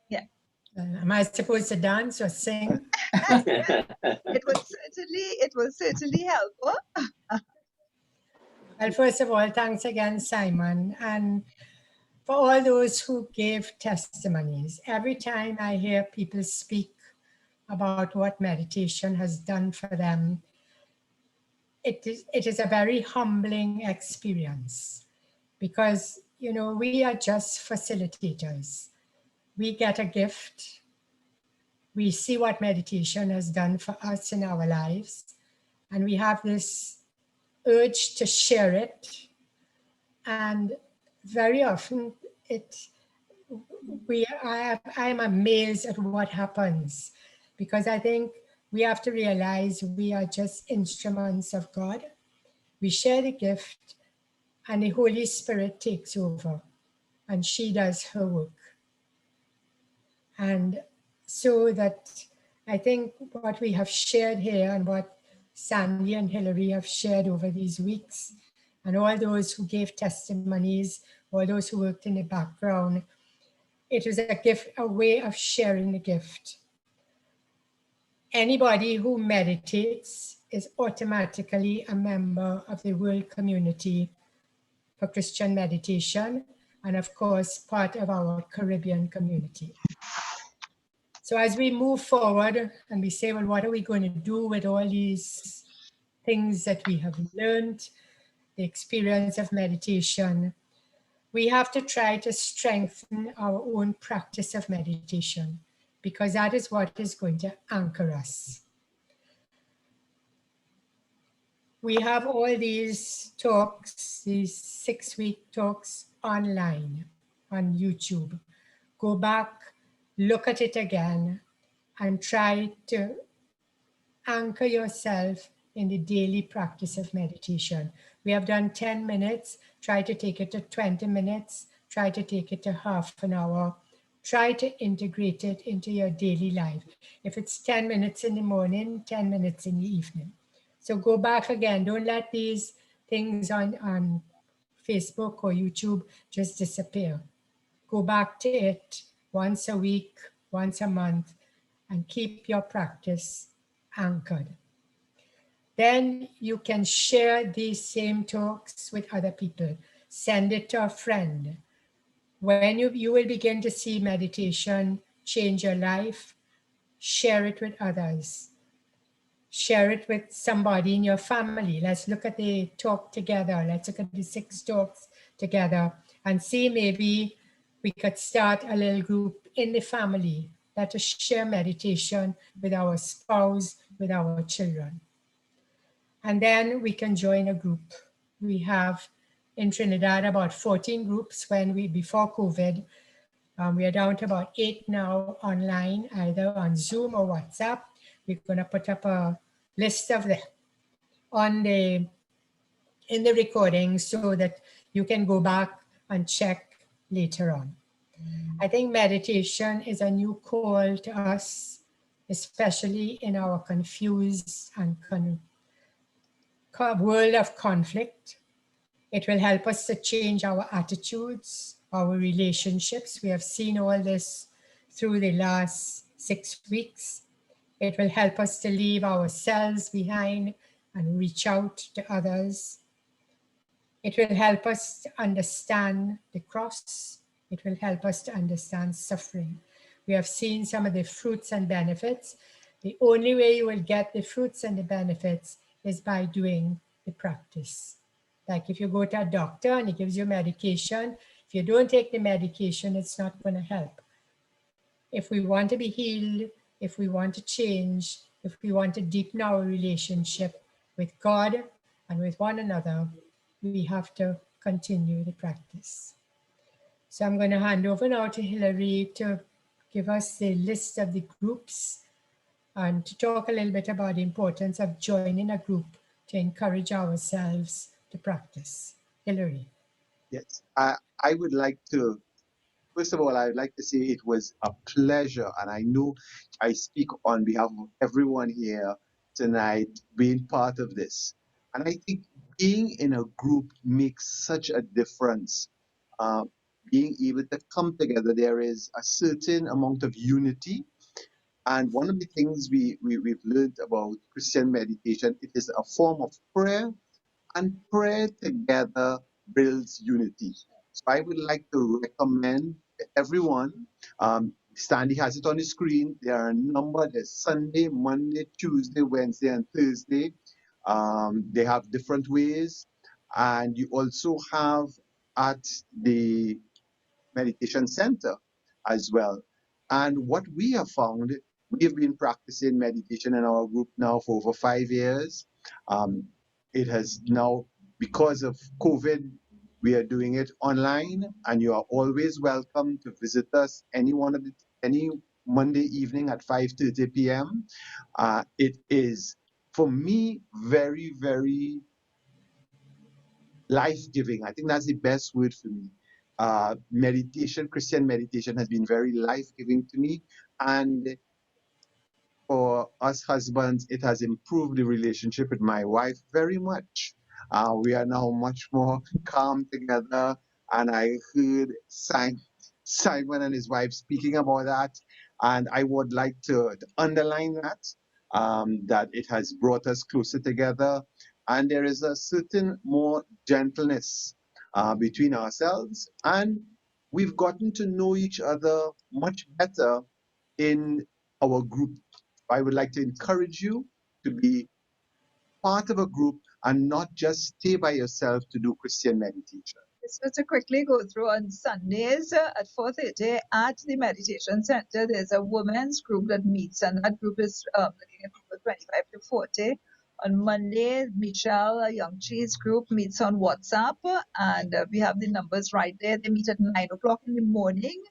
Yeah. Am I supposed to dance or sing? It will certainly help. Well, first of all, thanks again, Simon. And for all those who gave testimonies, every time I hear people speak about what meditation has done for them, it is a very humbling experience because, we are just facilitators. We get a gift. We see what meditation has done for us in our lives, and we have this urge to share it. And very often I'm amazed at what happens, because I think we have to realize we are just instruments of God. We share the gift and the Holy Spirit takes over and she does her work. And so that I think what we have shared here and what Sandy and Hillary have shared over these weeks, and all those who gave testimonies, all those who worked in the background, it was a gift, a way of sharing the gift. Anybody who meditates is automatically a member of the World Community for Christian Meditation, and of course, part of our Caribbean community. So as we move forward and we say, well, what are we going to do with all these things that we have learned, the experience of meditation? We have to try to strengthen our own practice of meditation, because that is what is going to anchor us. We have all these talks, these 6-week talks online on YouTube. Go back, look at it again, and try to anchor yourself in the daily practice of meditation. We have done 10 minutes, try to take it to 20 minutes, try to take it to half an hour, try to integrate it into your daily life. If it's 10 minutes in the morning, 10 minutes in the evening. So go back again, don't let these things on Facebook or YouTube just disappear. Go back to it once a week, once a month, and keep your practice anchored. Then you can share these same talks with other people. Send it to a friend. When you will begin to see meditation change your life, share it with others. Share it with somebody in your family. Let's look at the talk together. Let's look at the 6 talks together and see maybe we could start a little group in the family that is share meditation with our spouse, with our children. And then we can join a group. We have in Trinidad about 14 groups before COVID. We are down to about 8 now online, either on Zoom or WhatsApp. We're going to put up a list of them in the recording so that you can go back and check later on. I think meditation is a new call to us, especially in our confused and world of conflict. It will help us to change our attitudes, our relationships. We have seen all this through the last 6 weeks. It will help us to leave ourselves behind and reach out to others. It will help us to understand the cross. It will help us to understand suffering. We have seen some of the fruits and benefits. The only way you will get the fruits and the benefits is by doing the practice. Like if you go to a doctor and he gives you medication, if you don't take the medication, it's not going to help. If we want to be healed, if we want to change, if we want to deepen our relationship with God and with one another, we have to continue the practice. So I'm going to hand over now to Hilary to give us the list of the groups and to talk a little bit about the importance of joining a group to encourage ourselves to practice. Hilary. Yes, I would like to, first of all, I would like to say it was a pleasure, and I know I speak on behalf of everyone here tonight being part of this. And I think being in a group makes such a difference. Being able to come together, there is a certain amount of unity. And one of the things we've learned about Christian meditation, it is a form of prayer, and prayer together builds unity. So I would like to recommend everyone, Stanley has it on the screen, there are a number, there's Sunday, Monday, Tuesday, Wednesday, and Thursday. They have different ways. And you also have at the meditation center as well. And what we have found, we have been practicing meditation in our group now for over 5 years. It has now, because of COVID, we are doing it online, and you are always welcome to visit us any Monday evening at 5:30 p.m. It is, for me, very, very life-giving. I think that's the best word for me. Meditation, Christian meditation has been very life-giving to me. And for us husbands, it has improved the relationship with my wife very much. We are now much more calm together. And I heard Simon and his wife speaking about that. And I would like to underline that it has brought us closer together. And there is a certain more gentleness between ourselves. And we've gotten to know each other much better in our group. I would like to encourage you to be part of a group and not just stay by yourself to do Christian meditation. So to quickly go through, on Sundays at 4:30 at the meditation center, there's a women's group that meets, and that group is looking at people 25 to 40. On Monday, Michelle Young Cheese group meets on WhatsApp, and we have the numbers right there. They meet at 9 o'clock in the morning.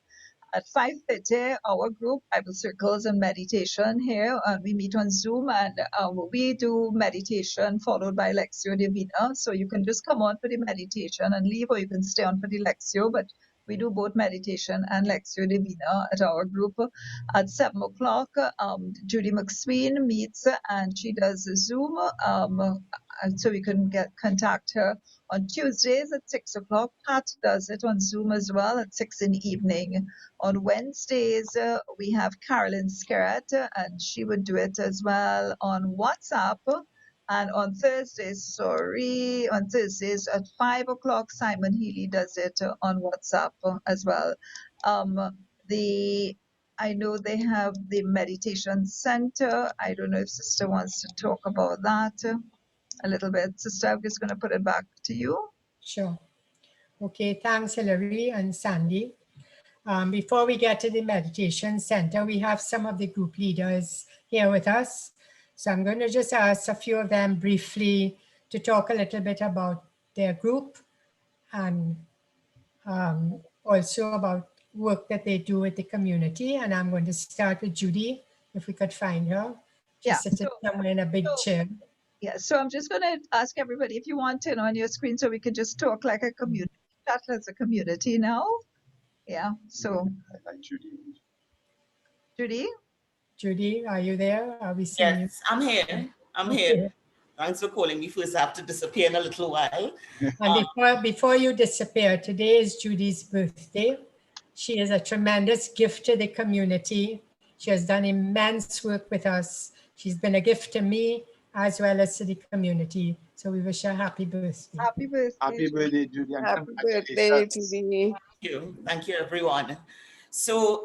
At 5:30, our group, Bible Circles and Meditation here, we meet on Zoom, and we do meditation followed by Lectio Divina. So you can just come on for the meditation and leave, or you can stay on for the Lectio, but we do both meditation and Lectio Divina at our group. At 7 o'clock, Judy McSween meets, and she does a Zoom, and so you can contact her. On Tuesdays at 6 o'clock, Pat does it on Zoom as well at 6 in the evening. On Wednesdays, we have Carolyn Skerrett, and she would do it as well on WhatsApp. And on Thursdays at 5 o'clock, Simon Healy does it on WhatsApp as well. I know they have the meditation center. I don't know if Sister wants to talk about that a little bit. Sister, I'm just going to put it back to you. Sure. Okay, thanks, Hilary and Sandy. Before we get to the meditation center, we have some of the group leaders here with us. So I'm going to just ask a few of them briefly to talk a little bit about their group and also about work that they do with the community. And I'm going to start with Judy, if we could find her. She's sitting somewhere in a big chair. Yeah, so I'm just going to ask everybody if you want to on your screen so we can just talk like a community, chat as a community now. Yeah, so. Judy? Judy, are you there? Are we seeing you? Yes, I'm here. I'm here. Thanks for calling me. First, I have to disappear in a little while. And before you disappear, today is Judy's birthday. She is a tremendous gift to the community. She has done immense work with us. She's been a gift to me as well as to the community. So we wish her a happy birthday. Happy birthday. Happy birthday, Judy. Happy birthday, Judy. Thank you. Thank you, everyone. So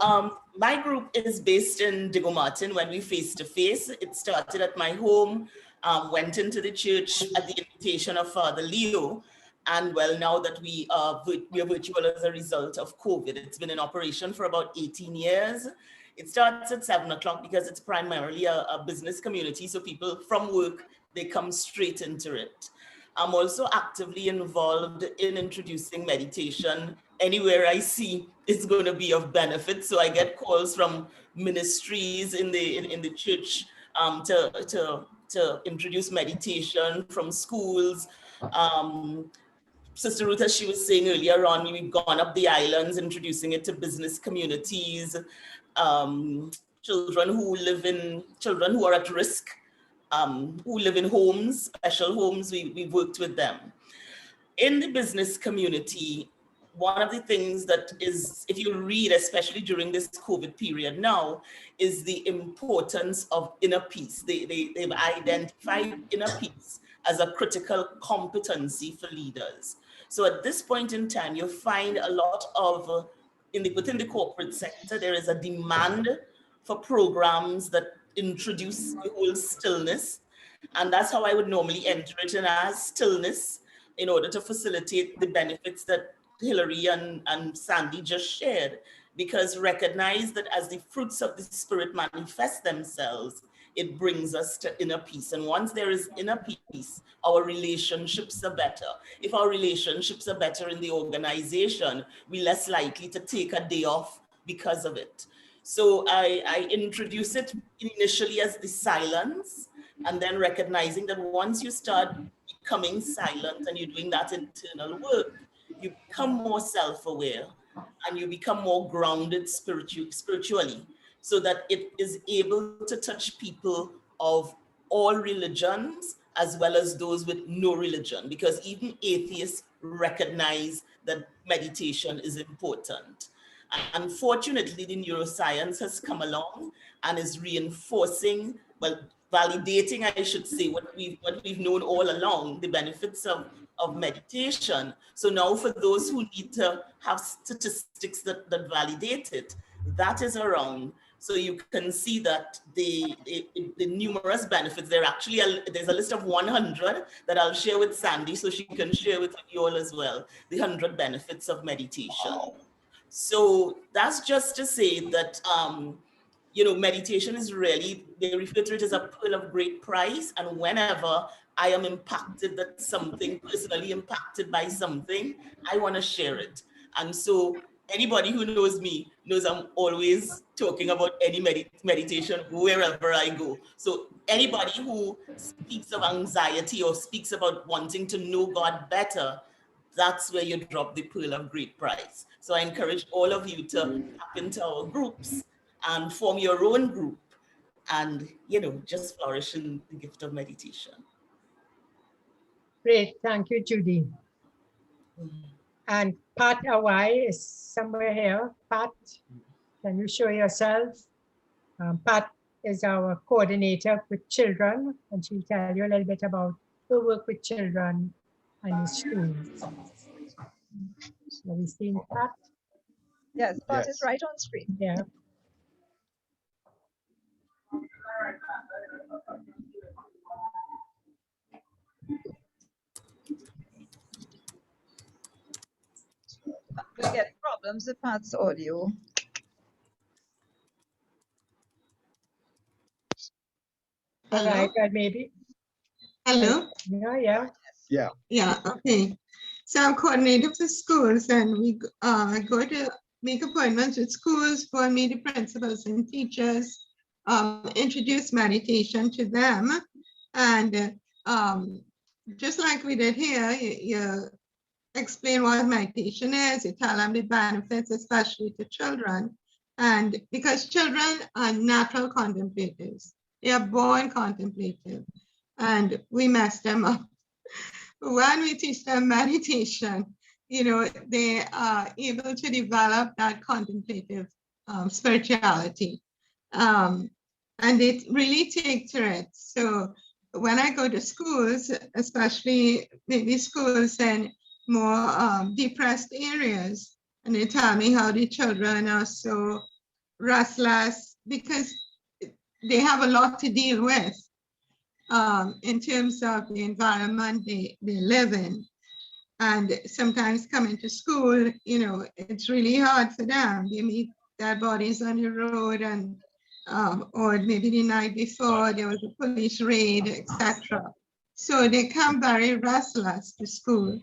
my group is based in Diego Martin. When we face-to-face, it started at my home, went into the church at the invitation of Father Leo. And well, now that we are virtual as a result of COVID, it's been in operation for about 18 years. It starts at 7 o'clock because it's primarily a business community. So people from work, they come straight into it. I'm also actively involved in introducing meditation anywhere I see it's going to be of benefit. So I get calls from ministries in the church to introduce meditation, from schools. Sister Ruth, as she was saying earlier on, we've gone up the islands, introducing it to business communities, children who are at risk, who live in homes, special homes. We've worked with them. In the business community, one of the things that is, if you read, especially during this COVID period now, is the importance of inner peace. They've identified inner peace as a critical competency for leaders. So at this point in time, you find a lot of, within the corporate sector, there is a demand for programs that introduce the whole stillness. And that's how I would normally enter it in, as stillness, in order to facilitate the benefits that Hilary and Sandy just shared. Because recognize that as the fruits of the Spirit manifest themselves, it brings us to inner peace. And once there is inner peace, our relationships are better. If our relationships are better in the organization, we're less likely to take a day off because of it. So I introduce it initially as the silence, and then recognizing that once you start becoming silent and you're doing that internal work, you become more self-aware and you become more grounded spiritually, so that it is able to touch people of all religions as well as those with no religion, because even atheists recognize that meditation is important. Unfortunately, the neuroscience has come along and is reinforcing, well, validating, I should say, what we've known all along, the benefits of meditation. So now for those who need to have statistics that validate it, that is around. So you can see that the numerous benefits, there's a list of 100 that I'll share with Sandy so she can share with you all as well, the 100 benefits of meditation. So that's just to say that, meditation is really, they refer to it as a pearl of great price. And whenever I am impacted, that something, personally impacted by something, I want to share it. And so anybody who knows me knows I'm always talking about any meditation wherever I go. So anybody who speaks of anxiety or speaks about wanting to know God better, that's where you drop the pearl of great price. So I encourage all of you to tap into our groups and form your own group and, just flourish in the gift of meditation. Great, thank you, Judy. And Pat Awai is somewhere here. Pat, can you show yourself? Pat is our coordinator with children, and she'll tell you a little bit about her work with children and the schools. Have you seen Pat? Yes, Pat is right on screen. Yeah. We're getting problems with Pat's audio. All right, maybe. Hello? Yeah. Okay. So I'm coordinator for schools, and we go to make appointments with schools for meet the principals and teachers, introduce meditation to them. And just like we did here, you explain what meditation is, you tell them the benefits, especially to children. And because children are natural contemplators, they are born contemplative, and we mess them up. When we teach them meditation, they are able to develop that contemplative spirituality. And they really take to it. So when I go to schools, especially maybe schools in more depressed areas, and they tell me how the children are so restless because they have a lot to deal with in terms of the environment they live in. And sometimes coming to school, you know, it's really hard for them. They meet dead bodies on the road, and or maybe the night before there was a police raid, etc. So they come very restless to school.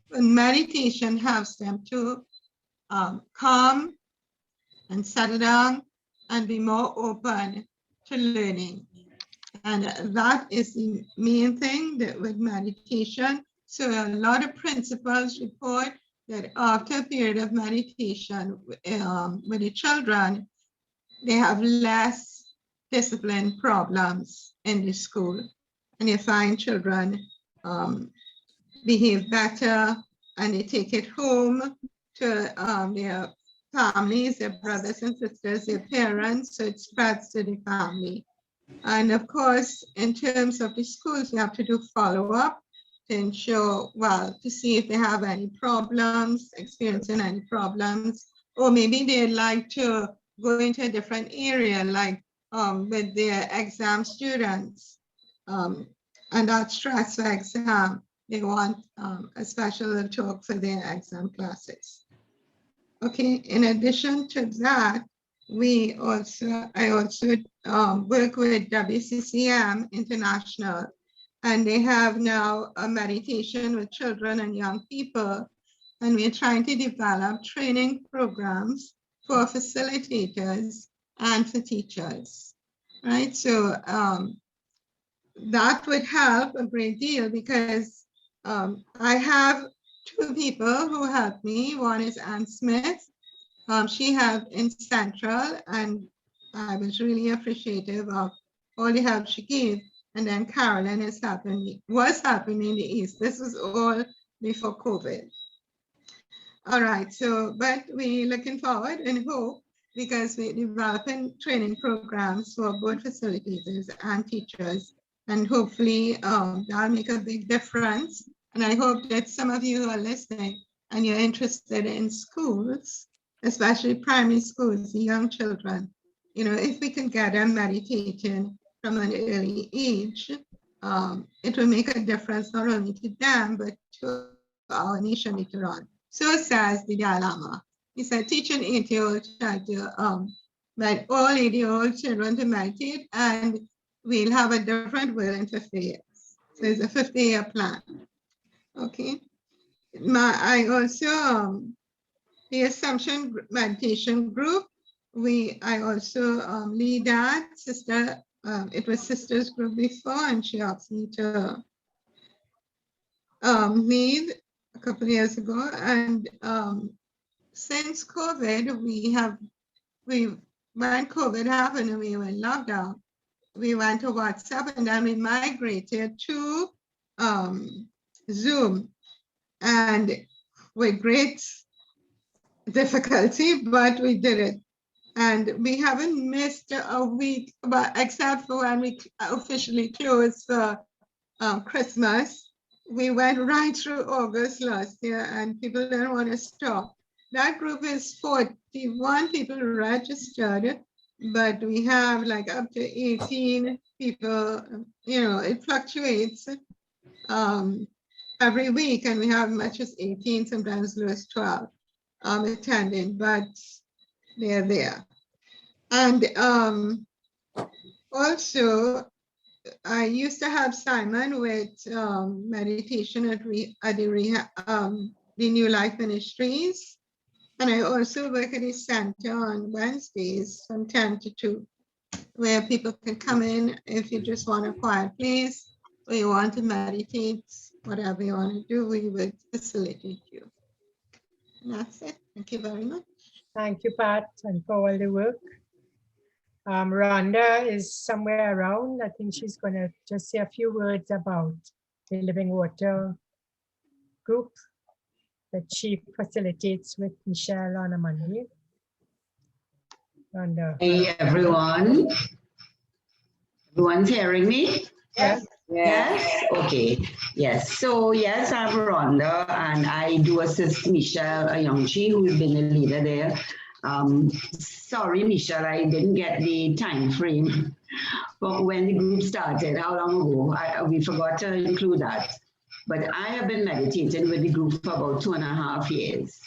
But meditation helps them to calm and settle down and be more open to learning. And that is the main thing that with meditation. So a lot of principals report that after a period of meditation with the children, they have less discipline problems in the school. And you find children behave better, and they take it home to their families, their brothers and sisters, their parents, so it spreads to the family. And of course, in terms of the schools, you have to do follow-up to ensure, well, to see if they have any problems, experiencing any problems, or maybe they'd like to go into a different area, like with their exam students, and that stress for exam, they want a special talk for their exam classes. Okay, in addition to that, I also work with WCCM International, and they have now a meditation with children and young people, and we're trying to develop training programs for facilitators and for teachers, right? So that would help a great deal because I have two people who helped me. One is Ann Smith. She helped in Central, and I was really appreciative of all the help she gave. And then Carolyn was helping me in the East. This was all before COVID. All right, so, but we're looking forward and hope, because we're developing training programs for both facilitators and teachers, and hopefully that'll make a big difference. And I hope that some of you who are listening and you're interested in schools, especially primary schools, the young children, you know, if we can get them meditating from an early age, it will make a difference not only to them, but to our nation later on. So says the Dalai Lama. He said, teach an 8-year-old child to all 8-year-old children to meditate, and we'll have a different world in 50 years. So it's a 50-year plan. Okay. I also, the Assumption Meditation Group, I also lead that. Sister, it was Sisters Group before, and she asked me to lead a couple of years ago. And since COVID, when COVID happened and we were in lockdown, we went to WhatsApp, and then we migrated to Zoom, and with great difficulty, but we did it. And we haven't missed a week, but except for when we officially closed for Christmas. We went right through August last year, and people didn't want to stop. That group is 41 people registered, but we have like up to 18 people. You know, it fluctuates every week, and we have much as 18, sometimes low as 12 attending, but they're there. And also, I used to have Simon with meditation at the New Life Ministries. And I also work at the center on Wednesdays from 10 to 2, where people can come in if you just want a quiet place, or you want to meditate, whatever you want to do, we would facilitate you. And that's it. Thank you very much. Thank you, Pat, and for all the work. Rhonda is somewhere around. I think she's going to just say a few words about the Living Water group that she facilitates with Michelle on a Monday. Rhonda. Hey, everyone. Everyone's hearing me? Yes. Yes, okay, yes. So yes, I'm Rhonda and I do assist Michelle Ayongchi, who's been a leader there. Sorry, Michelle, I didn't get the time frame for when the group started, how long ago? We forgot to include that. But I have been meditating with the group for about 2.5 years.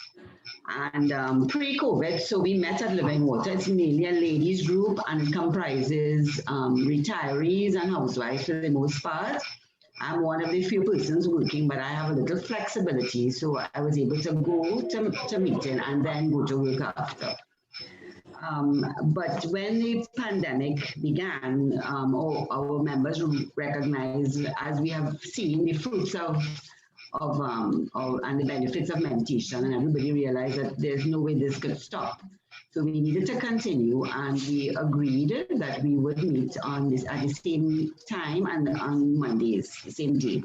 And pre-COVID, so we met at Living Water. It's mainly a ladies group and it comprises retirees and housewives for the most part. I'm one of the few persons working, but I have a little flexibility. So I was able to go to meeting and then go to work after. But when the pandemic began, our members recognized, as we have seen, the fruits of and the benefits of meditation, and everybody realized that there's no way this could stop. So we needed to continue, and we agreed that we would meet on this at the same time and on Mondays, the same day.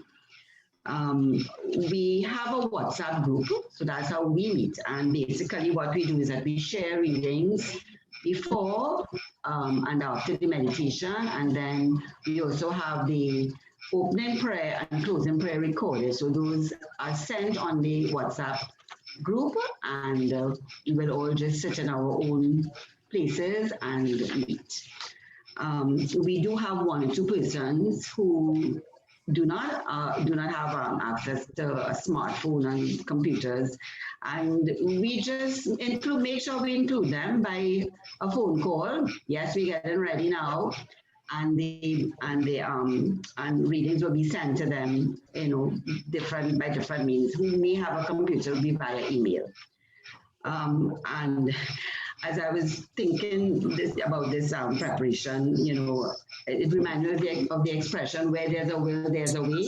We have a WhatsApp group, so that's how we meet. And basically what we do is that we share readings before and after the meditation. And then we also have the opening prayer and closing prayer recorded. So those are sent on the WhatsApp group, and we will all just sit in our own places and meet. We do have 1 or 2 persons who do not have access to a smartphone and computers, and we just make sure we include them by a phone call. Yes, we're getting ready now, and readings will be sent to them, by different means. Who may have a computer will be via email. And as I was thinking about this preparation, it reminded me of the expression, where there's a will, there's a way.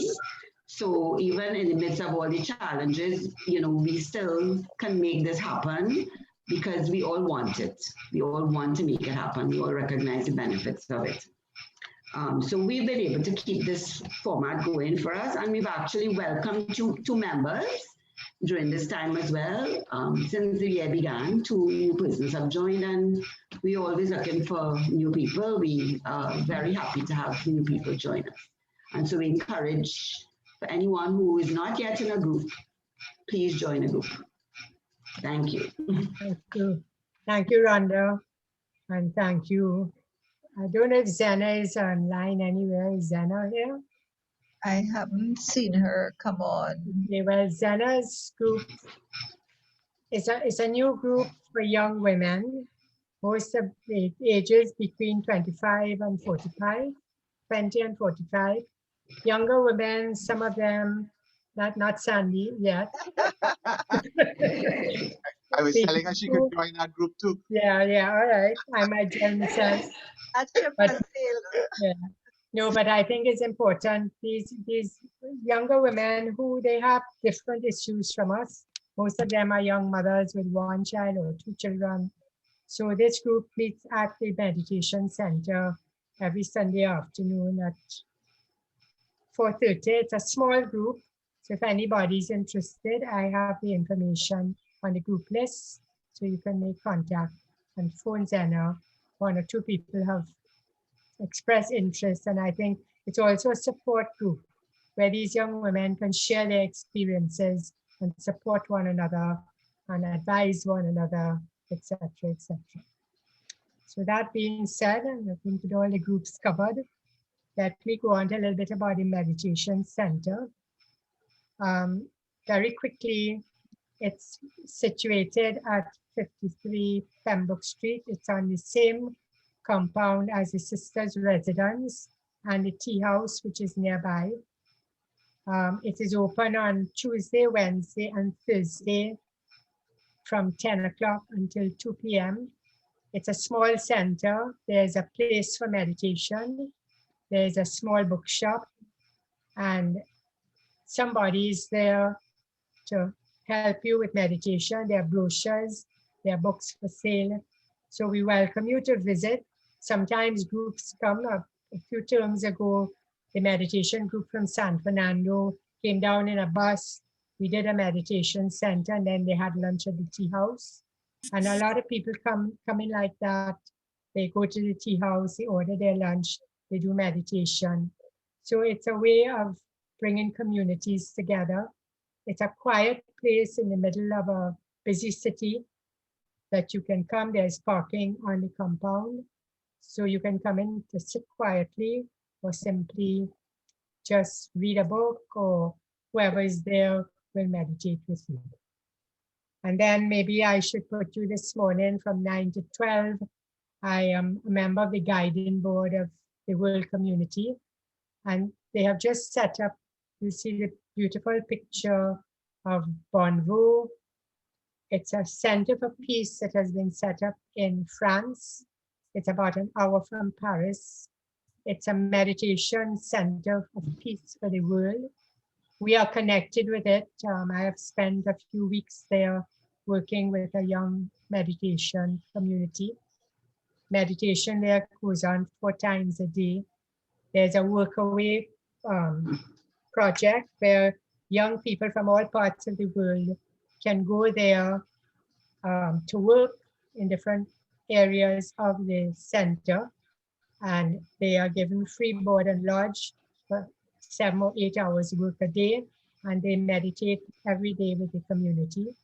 So even in the midst of all the challenges, we still can make this happen because we all want it. We all want to make it happen. We all recognize the benefits of it. So we've been able to keep this format going for us, and we've actually welcomed two members during this time as well. Since the year began, 2 new persons have joined, and we're always looking for new people. We are very happy to have new people join us. And so we encourage, for anyone who is not yet in a group, please join a group. Thank you. Thank you. Thank you, Rhonda. And thank you. I don't know if Zena is online anywhere. Is Zena here? I haven't seen her come on. Okay, well, Zena's group is a new group for young women, most of the ages between 25 and 45, 20 and 45. Younger women, some of them, not Sandy yet. I was telling her she could join that group too. Yeah, all right. I might join myself. But, yeah. No, but I think it's important. These younger women who they have different issues from us. Most of them are young mothers with 1 child or 2 children. So this group meets at the meditation center every Sunday afternoon at 4:30. It's a small group. So if anybody's interested, I have the information on the group list. So you can make contact and phone Zena. 1 or 2 people have express interest, and I think it's also a support group where these young women can share their experiences and support one another and advise one another, etc., etc. So that being said, and I think with all the groups covered, let me go on to a little bit about the meditation center. Very quickly, it's situated at 53 Pembroke Street. It's on the same compound as the Sisters' Residence and the Tea House, which is nearby. It is open on Tuesday, Wednesday, and Thursday from 10 o'clock until 2 p.m. It's a small center. There's a place for meditation. There's a small bookshop, and somebody is there to help you with meditation. There are brochures, there are books for sale. So we welcome you to visit. Sometimes groups come. A few terms ago, the meditation group from San Fernando came down in a bus. We did a meditation center, and then they had lunch at the tea house. And a lot of people come in like that. They go to the tea house, they order their lunch, they do meditation. So it's a way of bringing communities together. It's a quiet place in the middle of a busy city that you can come. There's parking on the compound. So you can come in to sit quietly or simply just read a book, or whoever is there will meditate with you. And then maybe I should put you this morning from 9 to 12. I am a member of the guiding board of the World Community, and they have just set up, you see the beautiful picture of Bonneveau. It's a center for peace that has been set up in France. It's about an hour from Paris. It's a meditation center of peace for the world. We are connected with it. I have spent a few weeks there working with a young meditation community. Meditation there goes on 4 times a day. There's a workaway project where young people from all parts of the world can go there to work in different areas of the center, and they are given free board and lodge for 7 or 8 hours work a day, and they meditate every day with the community.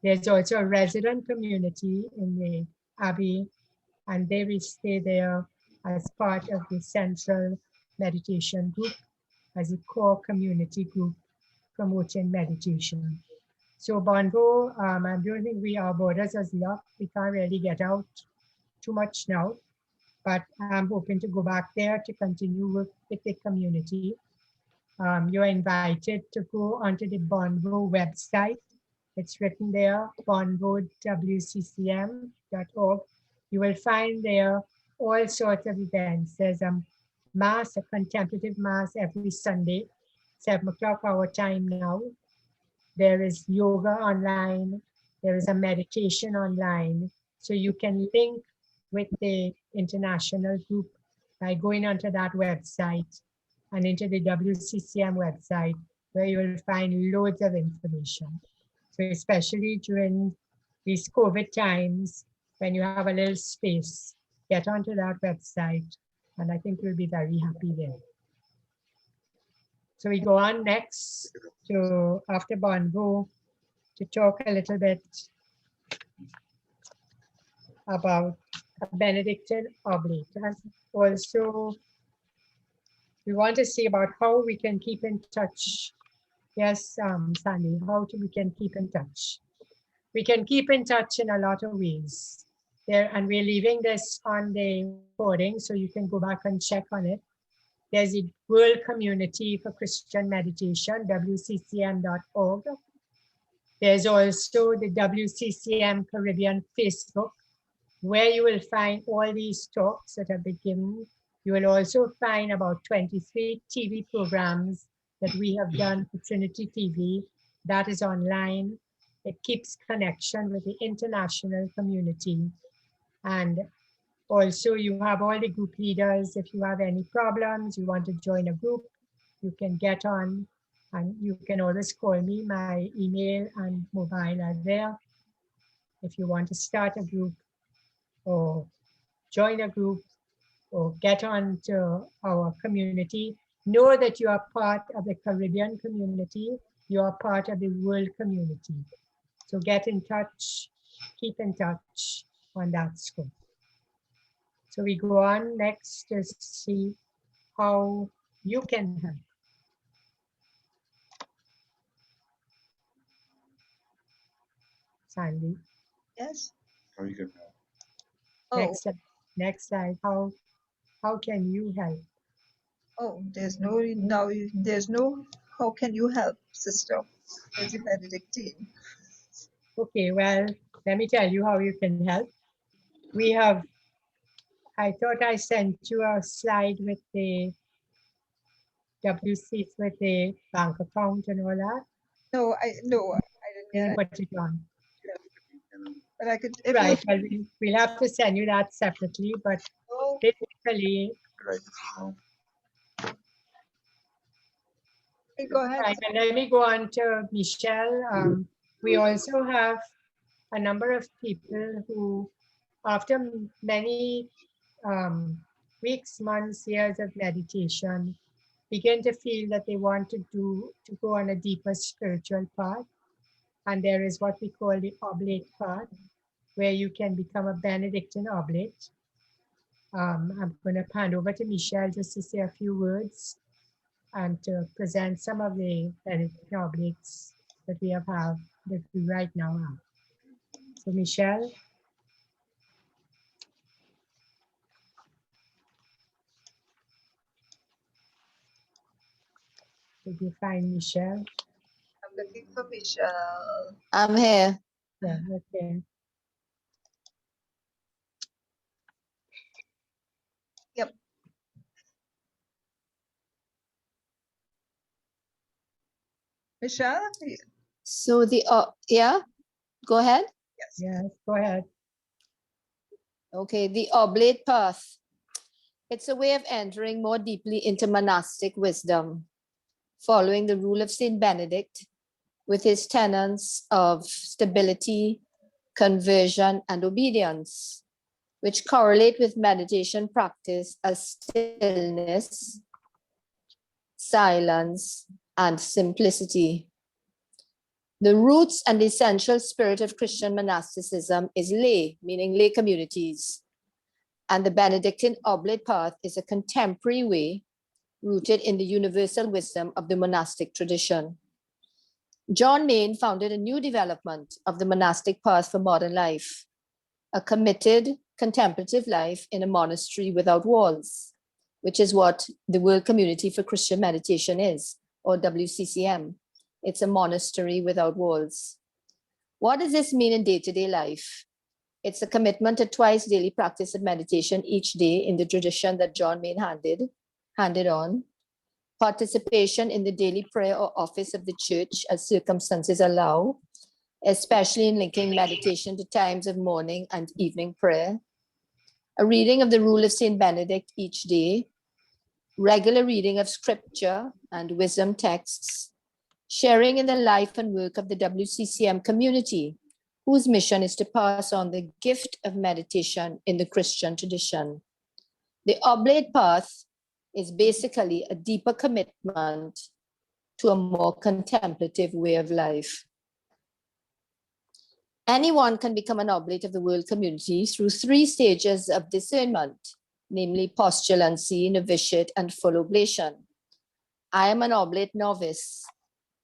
There's also a resident community in the Abbey, and they will stay there as part of the central meditation group, as a core community group promoting meditation. So Bonneveau, I don't think our borders as locked. We can't really get out too much now, but I'm hoping to go back there to continue work with the community. You're invited to go onto the Bonneveau website. It's written there, bonneveauwccm.org. You will find there all sorts of events. There's a mass, a contemplative mass every Sunday, 7 o'clock our time now. There is yoga online. There is a meditation online. So you can link with the international group by going onto that website and into the WCCM website, where you will find loads of information. So especially during these COVID times, when you have a little space, get onto that website, and I think you'll be very happy there. So we go on next to, after Bonneveau, to talk a little bit about a Benedictine oblate. And also, we want to see about how we can keep in touch. Yes, Sandy, we can keep in touch. We can keep in touch in a lot of ways. And we're leaving this on the recording, so you can go back and check on it. There's a World Community for Christian Meditation, WCCM.org. There's also the WCCM Caribbean Facebook, where you will find all these talks that have been given. You will also find about 23 TV programs that we have done for Trinity TV. That is online. It keeps connection with the international community. And also you have all the group leaders. If you have any problems, you want to join a group, you can get on, and you can always call me. My email and mobile are there. If you want to start a group or join a group or get on to our community, know that you are part of the Caribbean community. You are part of the world community. So get in touch, keep in touch on that scope. So we go on next to see how you can help. Sandy. Yes. How you can Oh, Next slide. How can you help? oh, there's no how can you help, sister? There's a Benedictine. Okay, well, let me tell you how you can help. We have, I thought I sent you a slide with the WC, with the bank account and all that. No, I didn't. Put it on. But I could. Right, well, we'll have to send you that separately, but Oh, basically, go ahead. right, and let me go on to Michelle. We also have a number of people who, after many weeks, months, years of meditation, begin to feel that they want to go on a deeper spiritual path. And there is what we call the oblate path, where you can become a Benedictine oblate. I'm going to hand over to Michelle just to say a few words and to present some of the Benedictine oblates that we that we right now have. So Michelle. Did you find Michelle? I'm looking for Michelle. I'm here. Yeah, okay. Yep. Michelle? So yeah, go ahead. Yes, go ahead. Okay, the oblate path. It's a way of entering more deeply into monastic wisdom, following the rule of Saint Benedict with his tenets of stability, conversion, and obedience, which correlate with meditation practice as stillness, silence, and simplicity. The roots and essential spirit of Christian monasticism is lay, meaning lay communities. And the Benedictine oblate path is a contemporary way rooted in the universal wisdom of the monastic tradition. John Main founded a new development of the monastic path for modern life, a committed contemplative life in a monastery without walls, which is what the World Community for Christian Meditation is, or WCCM. It's a monastery without walls. What does this mean in day-to-day life? It's a commitment to twice daily practice of meditation each day in the tradition that John Main handed on, participation in the daily prayer or office of the church as circumstances allow, especially in linking meditation to times of morning and evening prayer, a reading of the Rule of Saint Benedict each day, regular reading of scripture and wisdom texts, sharing in the life and work of the WCCM community, whose mission is to pass on the gift of meditation in the Christian tradition. The oblate path is basically a deeper commitment to a more contemplative way of life. Anyone can become an oblate of the world community through 3 stages of discernment, namely postulancy, novitiate, and full oblation. I am an oblate novice,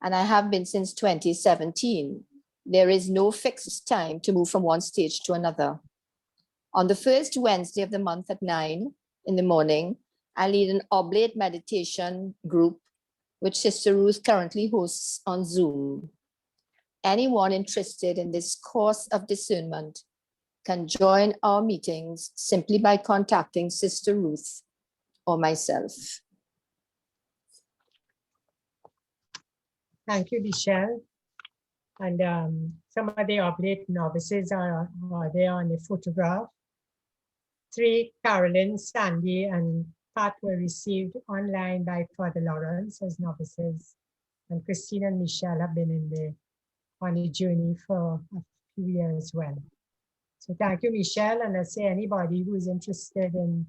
and I have been since 2017. There is no fixed time to move from one stage to another. On the first Wednesday of the month at 9 in the morning, I lead an oblate meditation group, which Sister Ruth currently hosts on Zoom. Anyone interested in this course of discernment can join our meetings simply by contacting Sister Ruth or myself. Thank you, Michelle. And some of the oblate novices are there on the photograph. 3, Carolyn, Sandy, and Pat were received online by Father Lawrence as novices. And Christine and Michelle have been on the journey for a few years as well. So thank you, Michelle. And I say anybody who is interested in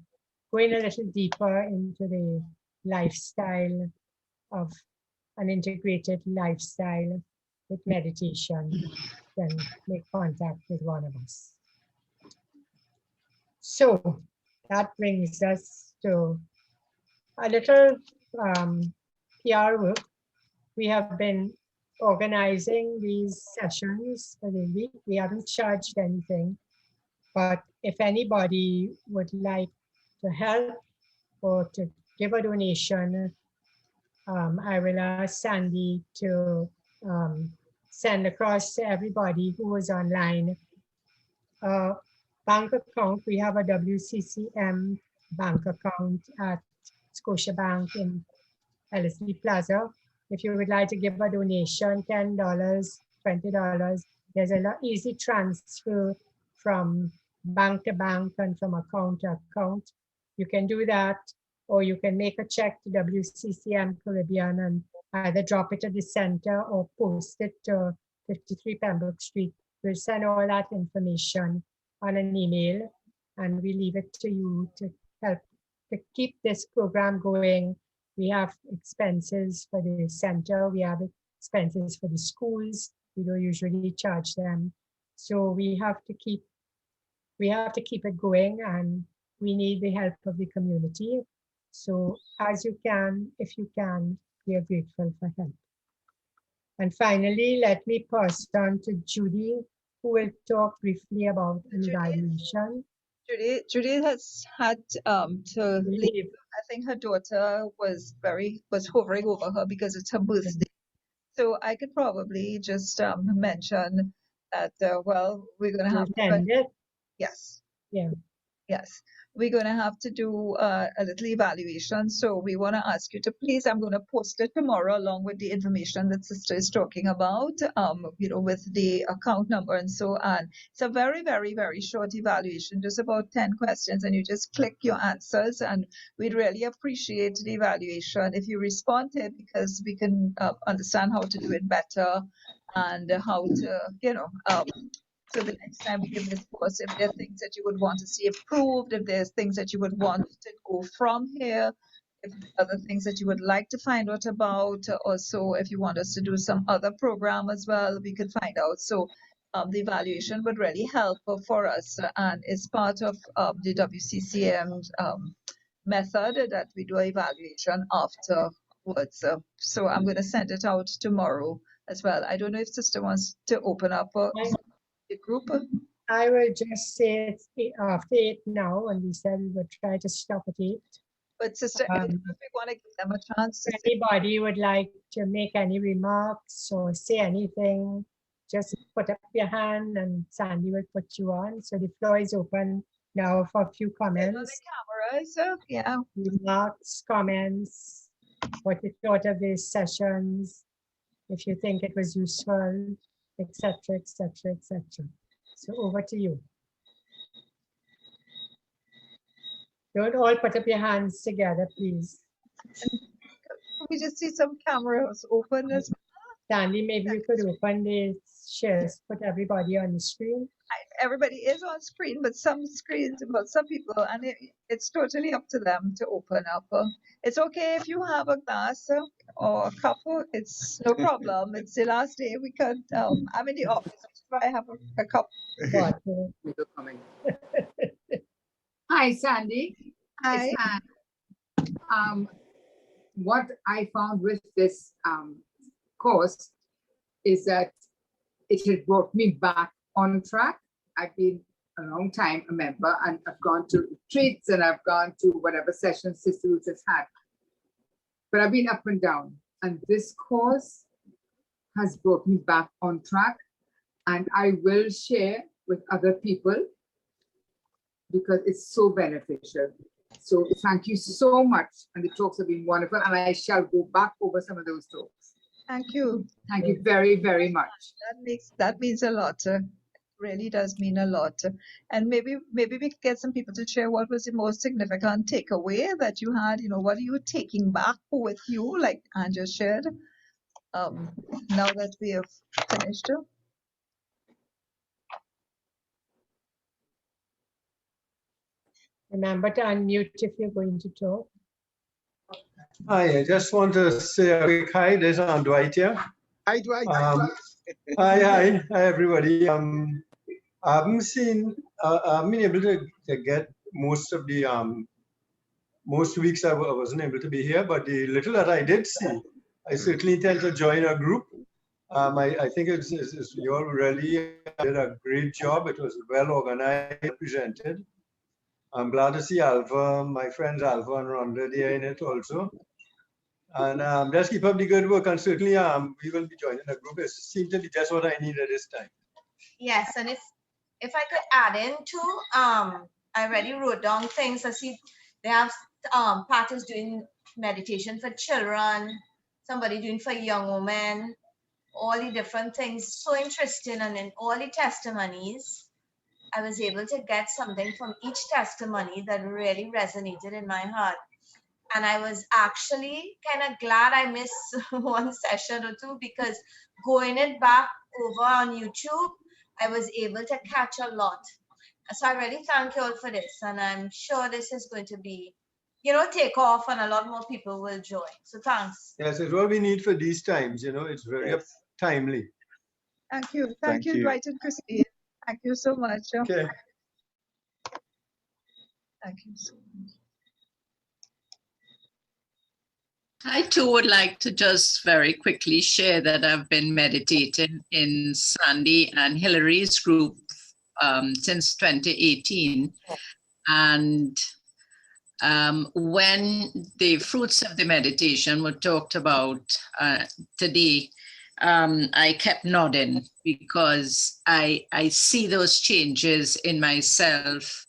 going a little deeper into the lifestyle of an integrated lifestyle with meditation, then make contact with one of us. So that brings us to a little PR work. We have been organizing these sessions for the week. We haven't charged anything, but if anybody would like to help or to give a donation, I will ask Sandy to send across to everybody who was online bank account. We have a WCCM bank account at Scotiabank in Ellerslie Plaza. If you would like to give a donation, $10, $20, there's a easy transfer from bank to bank and from account to account. You can do that, or you can make a check to WCCM Caribbean and either drop it at the center or post it to 53 Pembroke Street. We'll send all that information on an email, and we leave it to you to help to keep this program going. We have expenses for the center. We have expenses for the schools. We don't usually charge them. So we have to keep it going, and we need the help of the community. So as you can, if you can, we are grateful for help. And finally, let me pass on to Judy, who will talk briefly about an evaluation. Judy has had to leave. I think her daughter was hovering over her because it's her birthday. So I could probably just mention that, well, we're going to have to, yes. Yeah. Yes, we're going to have to do a little evaluation. So we want to ask you to please, I'm going to post it tomorrow along with the information that Sister is talking about, with the account number and so on. It's a very, very, very short evaluation, just about 10 questions, and you just click your answers. And we'd really appreciate the evaluation if you respond to it, because we can understand how to do it better and how to, so the next time we give this course, if there are things that you would want to see improved, if there's things that you would want to go from here, if other things that you would like to find out about, also if you want us to do some other program as well, we could find out. So the evaluation would really help for us, and it's part of the WCCM method that we do evaluation afterwards. So I'm going to send it out tomorrow as well. I don't know if Sister wants to open up the group. I will just say it's after 8 now, and we said we would try to stop at 8. But Sister, I don't know if we want to give them a chance. If anybody would like to make any remarks or say anything, just put up your hand and Sandy will put you on. So the floor is open now for a few comments. The cameras, yeah. Remarks, comments, what you thought of these sessions, if you think it was useful, etc., etc., etc. So over to you. Don't all put up your hands together, please. We just see some cameras open as well. Sandy, maybe you could open the shares, put everybody on the screen. Everybody is on screen, but some screens, but some people, and it's totally up to them to open up. It's okay if you have a glass or a cup, it's no problem. It's the last day we can, I'm in the office, so I have a cup. Hi, Sandy. Hi. What I found with this course is that it has brought me back on track. I've been a long time a member, and I've gone to retreats and I've gone to whatever sessions Sister Ruth has had. But I've been up and down, and this course has brought me back on track, and I will share with other people because it's so beneficial. So thank you so much, and the talks have been wonderful, and I shall go back over some of those talks. Thank you. Thank you very, very much. That means a lot. Really does mean a lot. And maybe we could get some people to share what was the most significant takeaway that you had. What are you taking back with you, like Anne just shared? Now that we have finished. Remember to unmute if you're going to talk. Hi, I just want to say a quick hi. There's Dwight here. Hi, Dwight. Hi, everybody. I haven't been able to get most of the most weeks I wasn't able to be here, but the little that I did see, I certainly intend to join a group. I think you all really did a great job. It was well organized, presented. I'm glad to see Alpha, my friends Alpha and Rhonda, there in it also. And just keep up the good work, and certainly we will be joining a group. It seems to be just what I need at this time. Yes, and if I could add in too, I already wrote down things. I see they have parties doing meditation for children, somebody doing for young women, all the different things. So interesting, and in all the testimonies, I was able to get something from each testimony that really resonated in my heart. And I was actually kind of glad I missed one session or two, because going it back over on YouTube, I was able to catch a lot. So I really thank you all for this. And I'm sure this is going to be take off and a lot more people will join. So thanks. Yes, it's what we need for these times, it's very Yes. timely. Thank you. Thank Thank you, you. Dwight and Christine. Thank you so much. Okay. Thank you so much. I too would like to just very quickly share that I've been meditating in Sandy and Hillary's group since 2018. And when the fruits of the meditation were talked about today, I kept nodding because I see those changes in myself.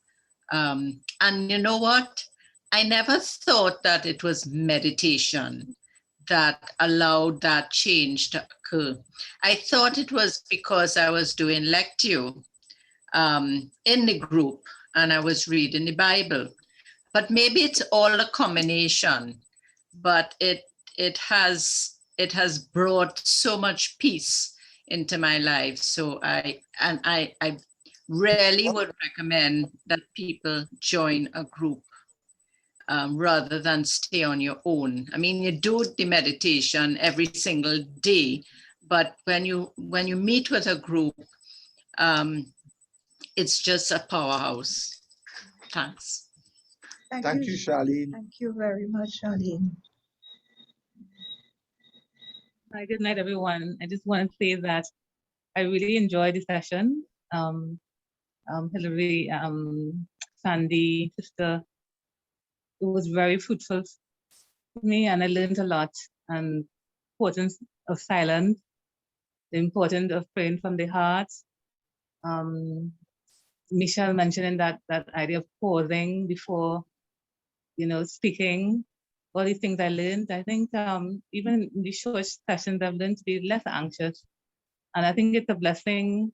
And you know what? I never thought that it was meditation that allowed that change to occur. I thought it was because I was doing lectio in the group and I was reading the Bible. But maybe it's all a combination, but it has brought so much peace into my life. So I really would recommend that people join a group rather than stay on your own. I mean, you do the meditation every single day, but when you meet with a group, it's just a powerhouse. Thanks. Thank you, Charlene. Thank you very much, Charlene. Hi, good night, everyone. I just want to say that I really enjoyed the session. Hillary, Sandy, sister, it was very fruitful for me, and I learned a lot. And importance of silence, the importance of praying from the heart. Michelle mentioning that idea of pausing before, speaking. All these things I learned. I think even in the short sessions, I've learned to be less anxious, and I think it's a blessing.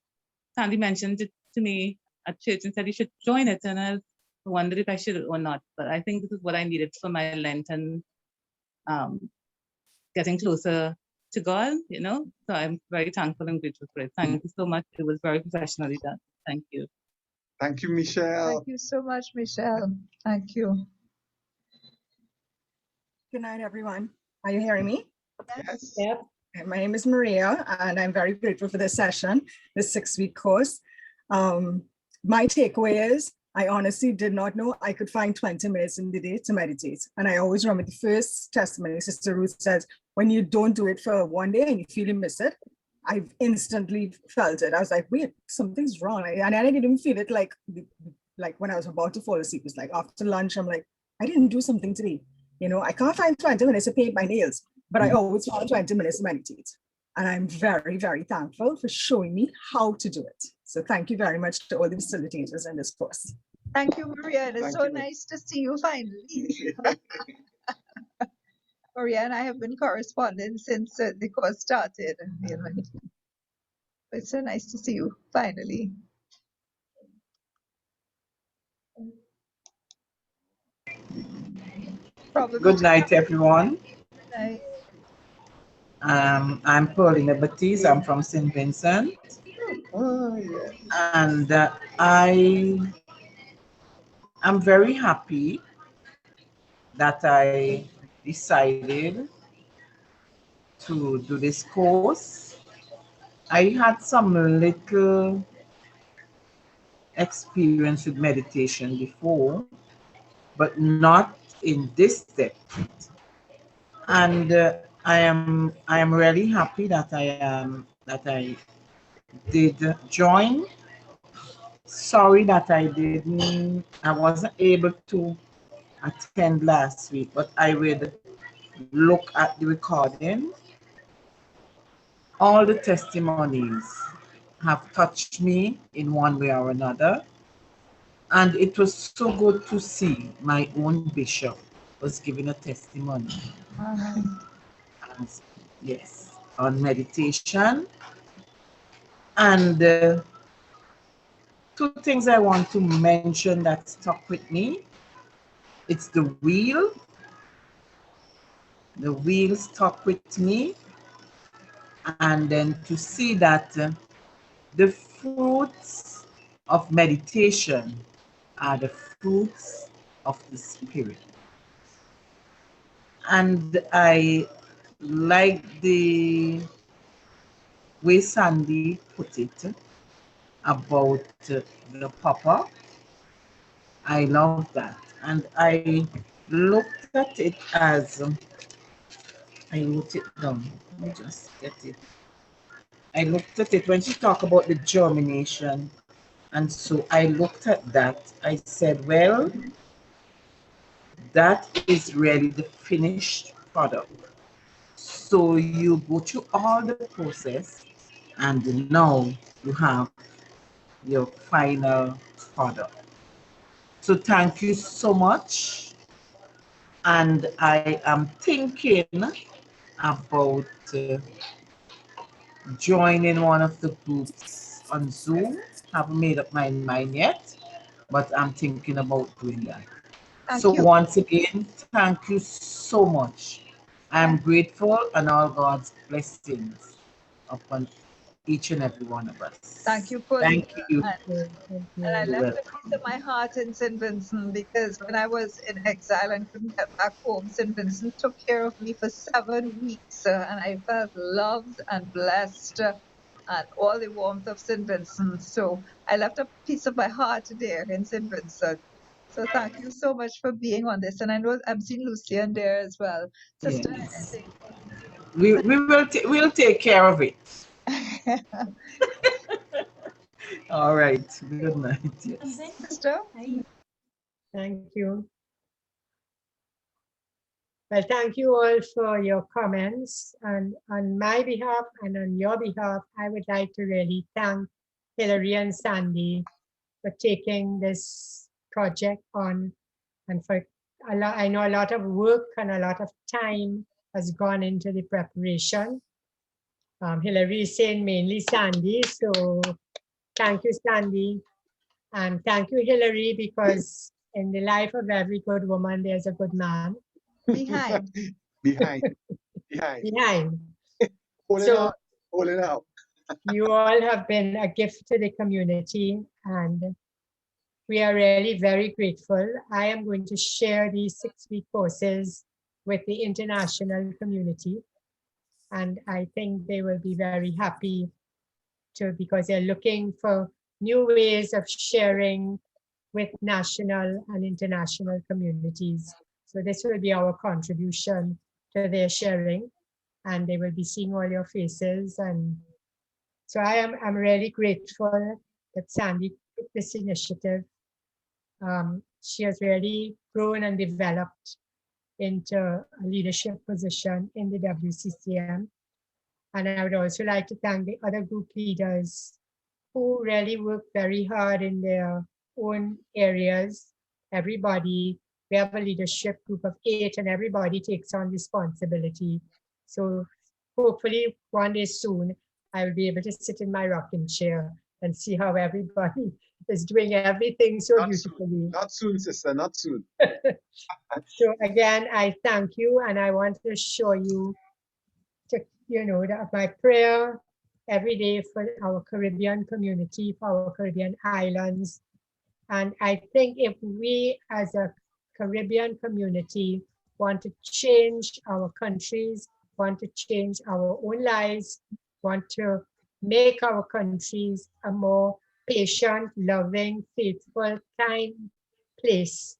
Sandy mentioned it to me at church and said you should join it, and I wondered if I should or not. But I think this is what I needed for my Lenten, getting closer to God. So I'm very thankful and grateful for it. Thank you so much. It was very professionally done. Thank you. Thank you, Michelle. Thank you so much, Michelle. Thank you. Good night, everyone. Are you hearing me? Yes. Yep. My name is Maria, and I'm very grateful for this session, this 6-week course. My takeaway is, I honestly did not know I could find 20 minutes in the day to meditate. And I always remember the first testimony, Sister Ruth says, when you don't do it for one day and you feel you miss it, I instantly felt it. I was like, wait, something's wrong. And I didn't even feel it like when I was about to fall asleep. It was like after lunch, I'm like, I didn't do something today. I can't find 20 minutes to paint my nails, but I always found 20 minutes to meditate. And I'm very, very thankful for showing me how to do it. So thank you very much to all the facilitators in this course. Thank you, Maria. It's Thank so you. nice to see you finally. Maria and I have been corresponding since the course started. It's so nice to see you finally. Good night, everyone. Good night. I'm Paulina Baptiste. I'm from St. Vincent. Oh, yeah. And I'm very happy that I decided to do this course. I had some little experience with meditation before, but not in this depth. And I am really happy that I did join. Sorry that I wasn't able to attend last week, but I will look at the recording. All the testimonies have touched me in one way or another. And it was so good to see my own bishop was giving a testimony. And, yes, on meditation. And 2 things I want to mention that stuck with me. It's the wheel. The wheel stuck with me. And then to see that the fruits of meditation are the fruits of the Spirit. And I like the way Sandy put it about the papa. I love that. And I looked at it as, I wrote it down. Let me just get it. I looked at it when she talked about the germination. And so I looked at that. I said, well, that is really the finished product. So you go through all the process and now you have your final product. So thank you so much. And I am thinking about joining one of the groups on Zoom. Haven't made up my mind yet, but I'm thinking about doing that. So Thank you. once again, thank you so much. I'm grateful and all God's blessings upon each and every one of us. Thank you, Paulina. Thank you. And I You're left a welcome. piece of my heart in St. Vincent because when I was in exile and couldn't get back home, St. Vincent took care of me for 7 weeks, and I felt loved and blessed, and all the warmth of St. Vincent. So I left a piece of my heart there in St. Vincent. So thank you so much for being on this. And I know I'm seeing Lucian there as well. Sister, Yes. We'll take care of it. All right. Good night. Yes. Sister? Thank you. Well, thank you all for your comments. And on my behalf and on your behalf, I would like to really thank Hillary and Sandy for taking this project on, and for a lot. I know a lot of work and a lot of time has gone into the preparation. Hillary is saying mainly Sandy, so thank you, Sandy. And thank you, Hillary, because in the life of every good woman, there's a good man. Behind. Behind. Behind. Hold it So out. Hold it out. you all have been a gift to the community, and we are really very grateful. I am going to share these 6-week courses with the international community, and I think they will be very happy to, because they're looking for new ways of sharing with national and international communities. So this will be our contribution to their sharing, and they will be seeing all your faces. And so I'm really grateful that Sandy took this initiative. She has really grown and developed into a leadership position in the WCCM. And I would also like to thank the other group leaders who really work very hard in their own areas. Everybody, we have a leadership group of 8 and everybody takes on responsibility. So hopefully one day soon, I will be able to sit in my rocking chair and see how everybody is doing everything so beautifully. Not soon, sister, not soon. So again, I thank you, and I want to show you, that my prayer every day for our Caribbean community, for our Caribbean islands. And I think if we as a Caribbean community want to change our countries, want to change our own lives, want to make our countries a more patient, loving, faithful, kind place,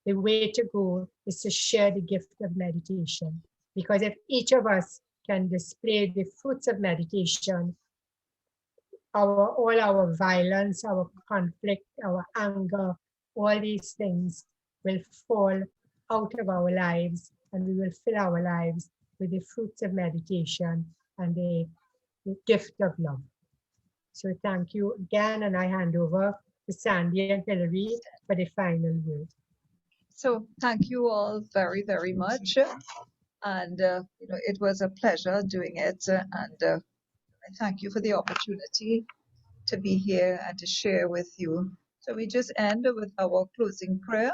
the way to go is to share the gift of meditation. Because if each of us can display the fruits of meditation, all our violence, our conflict, our anger, all these things will fall out of our lives, and we will fill our lives with the fruits of meditation and the gift of love. So thank you again, and I hand over to Sandy and Hillary for the final word. So thank you all very, very much. And it was a pleasure doing it. And I thank you for the opportunity to be here and to share with you. So we just end with our closing prayer.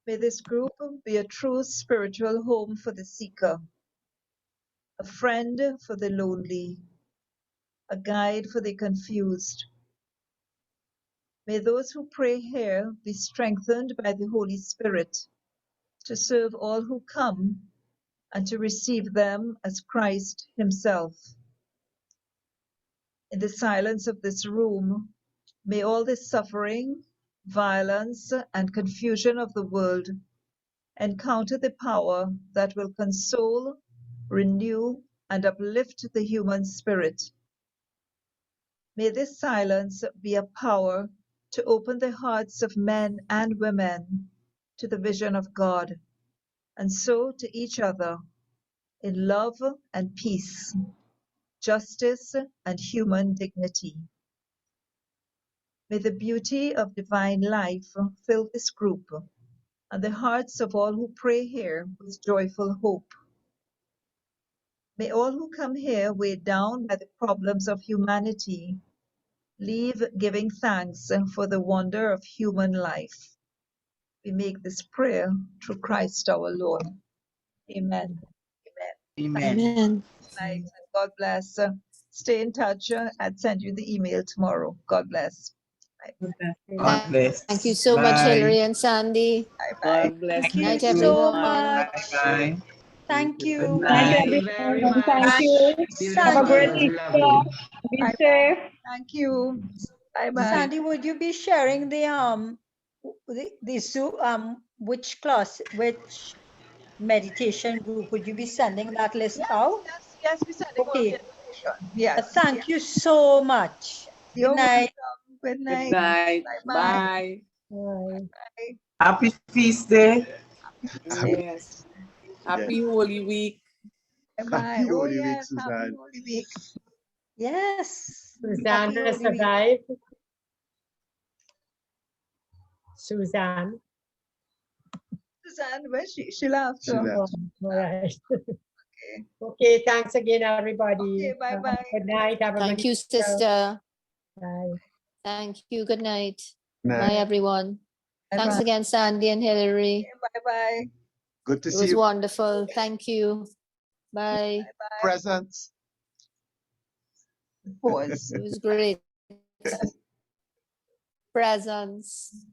May this group be a true spiritual home for the seeker, a friend for the lonely, a guide for the confused. May those who pray here be strengthened by the Holy Spirit to serve all who come and to receive them as Christ himself. In the silence of this room, may all the suffering, violence, and confusion of the world encounter the power that will console, renew, and uplift the human spirit. May this silence be a power to open the hearts of men and women to the vision of God, and so to each other in love and peace, justice and human dignity. May the beauty of divine life fill this group and the hearts of all who pray here with joyful hope. May all who come here weighed down by the problems of humanity leave giving thanks for the wonder of human life. We make this prayer through Christ our Lord. Amen. Amen. Amen. Good night and God bless. Stay in touch. I'll send you the email tomorrow. God bless. God bless. Thank you so much, Bye. Hillary and Sandy. Bye-bye. God bless Good night, you. everyone. Bye. Thank Good you. night. Thank you very much. Thank you. Beautiful. Have a great It was Easter. lovely. Be Bye-bye. safe. Thank you. Bye-bye. Sandy, would you be sharing the which class, which meditation group, would you be sending that list out? Yes, we're sending all the Okay. information. Yes. Thank you so much. You're Good night. welcome. Good Good night. night. Bye-bye. Bye. Happy feast day. Yes. Happy Holy Week. Bye-bye. Happy Oh, Holy Week, yes. Happy Suzanne. Holy Week. Yes. Suzanne Happy has Holy Week. survived. Suzanne. Suzanne, where's she? She left. She left. All right. Okay, thanks again, everybody. Okay, bye-bye. Good night. Have a Thank good you, Easter. sister. Bye. Thank you. Good night. Night. Bye, everyone. Thanks Bye-bye. again, Sandy and Hillary. Bye-bye. Good to It see was you. wonderful. Thank you. Bye. Presents. Pause. It was great. Presents.